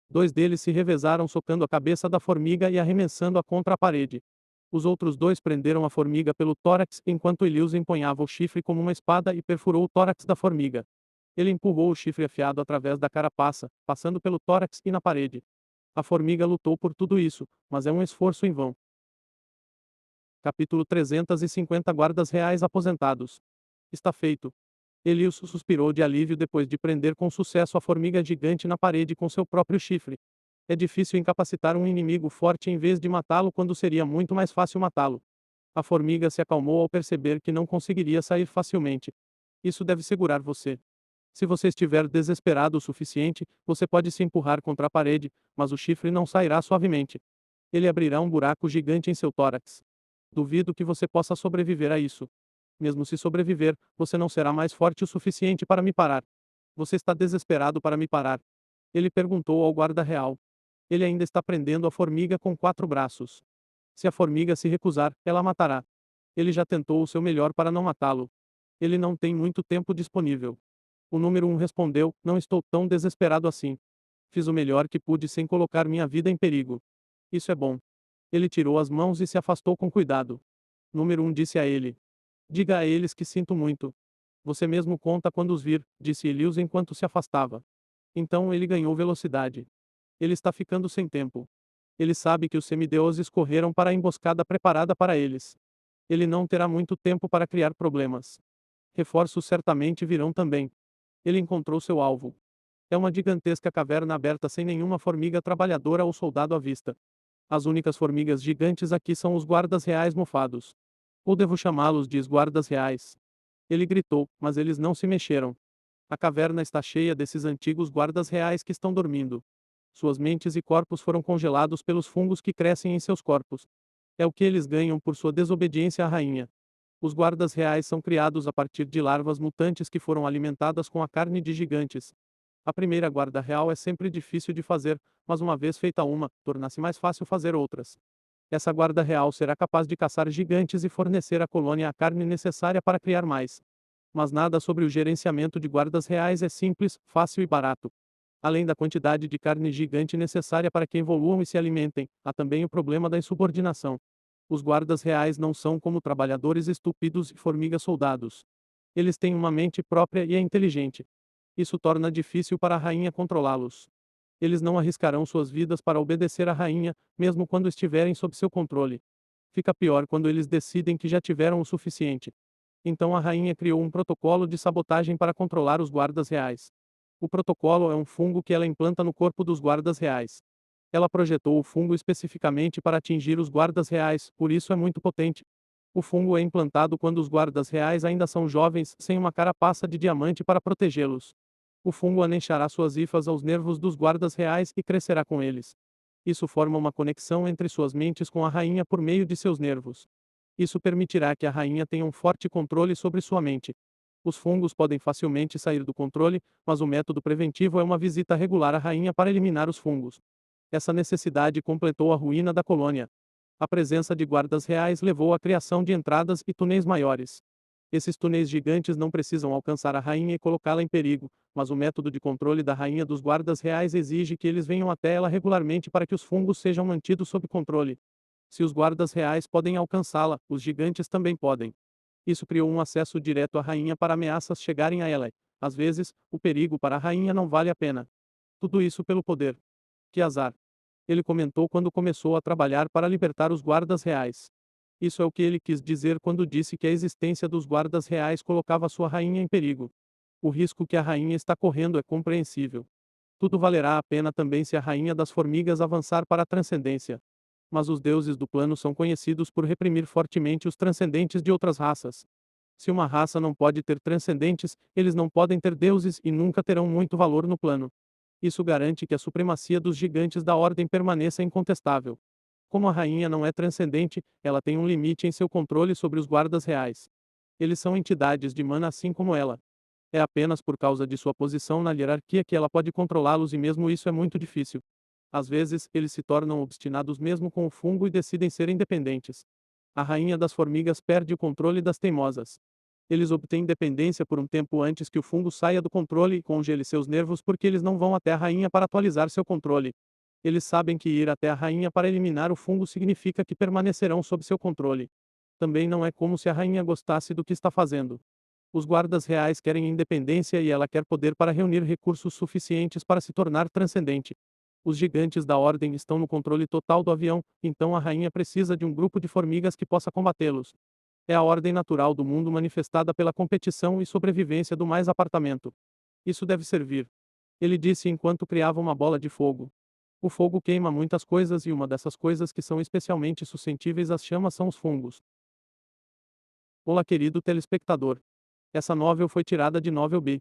Dois deles se revezaram socando a cabeça da formiga e arremessando-a contra a parede. Os outros dois prenderam a formiga pelo tórax enquanto Elias empunhava o chifre como uma espada e perfurou o tórax da formiga. Ele empurrou o chifre afiado através da carapaça, passando pelo tórax e na parede. A formiga lutou por tudo isso, mas é um esforço em vão. Capítulo 350 Guardas reais aposentados. Está feito. Elias suspirou de alívio depois de prender com sucesso a formiga gigante na parede com seu próprio chifre. É difícil incapacitar um inimigo forte em vez de matá-lo quando seria muito mais fácil matá-lo. A formiga se acalmou ao perceber que não conseguiria sair facilmente. Isso deve segurar você. Se você estiver desesperado o suficiente, você pode se empurrar contra a parede, mas o chifre não sairá suavemente. Ele abrirá um buraco gigante em seu tórax. Duvido que você possa sobreviver a isso. Mesmo se sobreviver, você não será mais forte o suficiente para me parar. Você está desesperado para me parar? Ele perguntou ao guarda real. Ele ainda está prendendo a formiga com 4 braços. Se a formiga se recusar, ela a matará. Ele já tentou o seu melhor para não matá-lo. Ele não tem muito tempo disponível. O número 1 respondeu: Não estou tão desesperado assim. Fiz o melhor que pude sem colocar minha vida em perigo. Isso é bom. Ele tirou as mãos e se afastou com cuidado. Número 1 disse a ele: Diga a eles que sinto muito. Você mesmo conta quando os vir, disse Elias enquanto se afastava. Então ele ganhou velocidade. Ele está ficando sem tempo. Ele sabe que os semideuses correram para a emboscada preparada para eles. Ele não terá muito tempo para criar problemas. Reforços certamente virão também. Ele encontrou seu alvo. É uma gigantesca caverna aberta sem nenhuma formiga trabalhadora ou soldado à vista. As únicas formigas gigantes aqui são os guardas reais mofados. Ou devo chamá-los de guardas reais? Ele gritou, mas eles não se mexeram. A caverna está cheia desses antigos guardas reais que estão dormindo. Suas mentes e corpos foram congelados pelos fungos que crescem em seus corpos. É o que eles ganham por sua desobediência à rainha. Os guardas reais são criados a partir de larvas mutantes que foram alimentadas com a carne de gigantes. A primeira guarda real é sempre difícil de fazer, mas uma vez feita uma, torna-se mais fácil fazer outras. Essa guarda real será capaz de caçar gigantes e fornecer à colônia a carne necessária para criar mais. Mas nada sobre o gerenciamento de guardas reais é simples, fácil e barato. Além da quantidade de carne gigante necessária para que evoluam e se alimentem, há também o problema da insubordinação. Os guardas reais não são como trabalhadores estúpidos e formigas soldados. Eles têm uma mente própria e é inteligente. Isso torna difícil para a rainha controlá-los. Eles não arriscarão suas vidas para obedecer à rainha, mesmo quando estiverem sob seu controle. Fica pior quando eles decidem que já tiveram o suficiente. Então a rainha criou um protocolo de sabotagem para controlar os guardas reais. O protocolo é um fungo que ela implanta no corpo dos guardas reais. Ela projetou o fungo especificamente para atingir os guardas reais, por isso é muito potente. O fungo é implantado quando os guardas reais ainda são jovens, sem uma carapaça de diamante para protegê-los. O fungo anenchará suas hifas aos nervos dos guardas reais e crescerá com eles. Isso forma uma conexão entre suas mentes com a rainha por meio de seus nervos. Isso permitirá que a rainha tenha um forte controle sobre sua mente. Os fungos podem facilmente sair do controle, mas o método preventivo é uma visita regular à rainha para eliminar os fungos. Essa necessidade completou a ruína da colônia. A presença de guardas reais levou à criação de entradas e túneis maiores. Esses túneis gigantes não precisam alcançar a rainha e colocá-la em perigo, mas o método de controle da rainha dos guardas reais exige que eles venham até ela regularmente para que os fungos sejam mantidos sob controle. Se os guardas reais podem alcançá-la, os gigantes também podem. Isso criou um acesso direto à rainha para ameaças chegarem a ela. Às vezes, o perigo para a rainha não vale a pena. Tudo isso pelo poder. Que azar. Ele comentou quando começou a trabalhar para libertar os guardas reais. Isso é o que ele quis dizer quando disse que a existência dos guardas reais colocava sua rainha em perigo. O risco que a rainha está correndo é compreensível. Tudo valerá a pena também se a rainha das formigas avançar para a transcendência. Mas os deuses do plano são conhecidos por reprimir fortemente os transcendentes de outras raças. Se uma raça não pode ter transcendentes, eles não podem ter deuses e nunca terão muito valor no plano. Isso garante que a supremacia dos gigantes da ordem permaneça incontestável. Como a rainha não é transcendente, ela tem um limite em seu controle sobre os guardas reais. Eles são entidades de mana assim como ela. É apenas por causa de sua posição na hierarquia que ela pode controlá-los e mesmo isso é muito difícil. Às vezes, eles se tornam obstinados mesmo com o fungo e decidem ser independentes. A rainha das formigas perde o controle das teimosas. Eles obtêm independência por um tempo antes que o fungo saia do controle e congele seus nervos porque eles não vão até a rainha para atualizar seu controle. Eles sabem que ir até a rainha para eliminar o fungo significa que permanecerão sob seu controle. Também não é como se a rainha gostasse do que está fazendo. Os guardas reais querem independência e ela quer poder para reunir recursos suficientes para se tornar transcendente. Os gigantes da ordem estão no controle total do avião, então a rainha precisa de um grupo de formigas que possa combatê-los. É a ordem natural do mundo manifestada pela competição e sobrevivência do mais apartamento. Isso deve servir. Ele disse enquanto criava uma bola de fogo. O fogo queima muitas coisas e uma dessas coisas que são especialmente suscetíveis às chamas são os fungos. Olá, querido telespectador. Essa novel foi tirada de Novel B.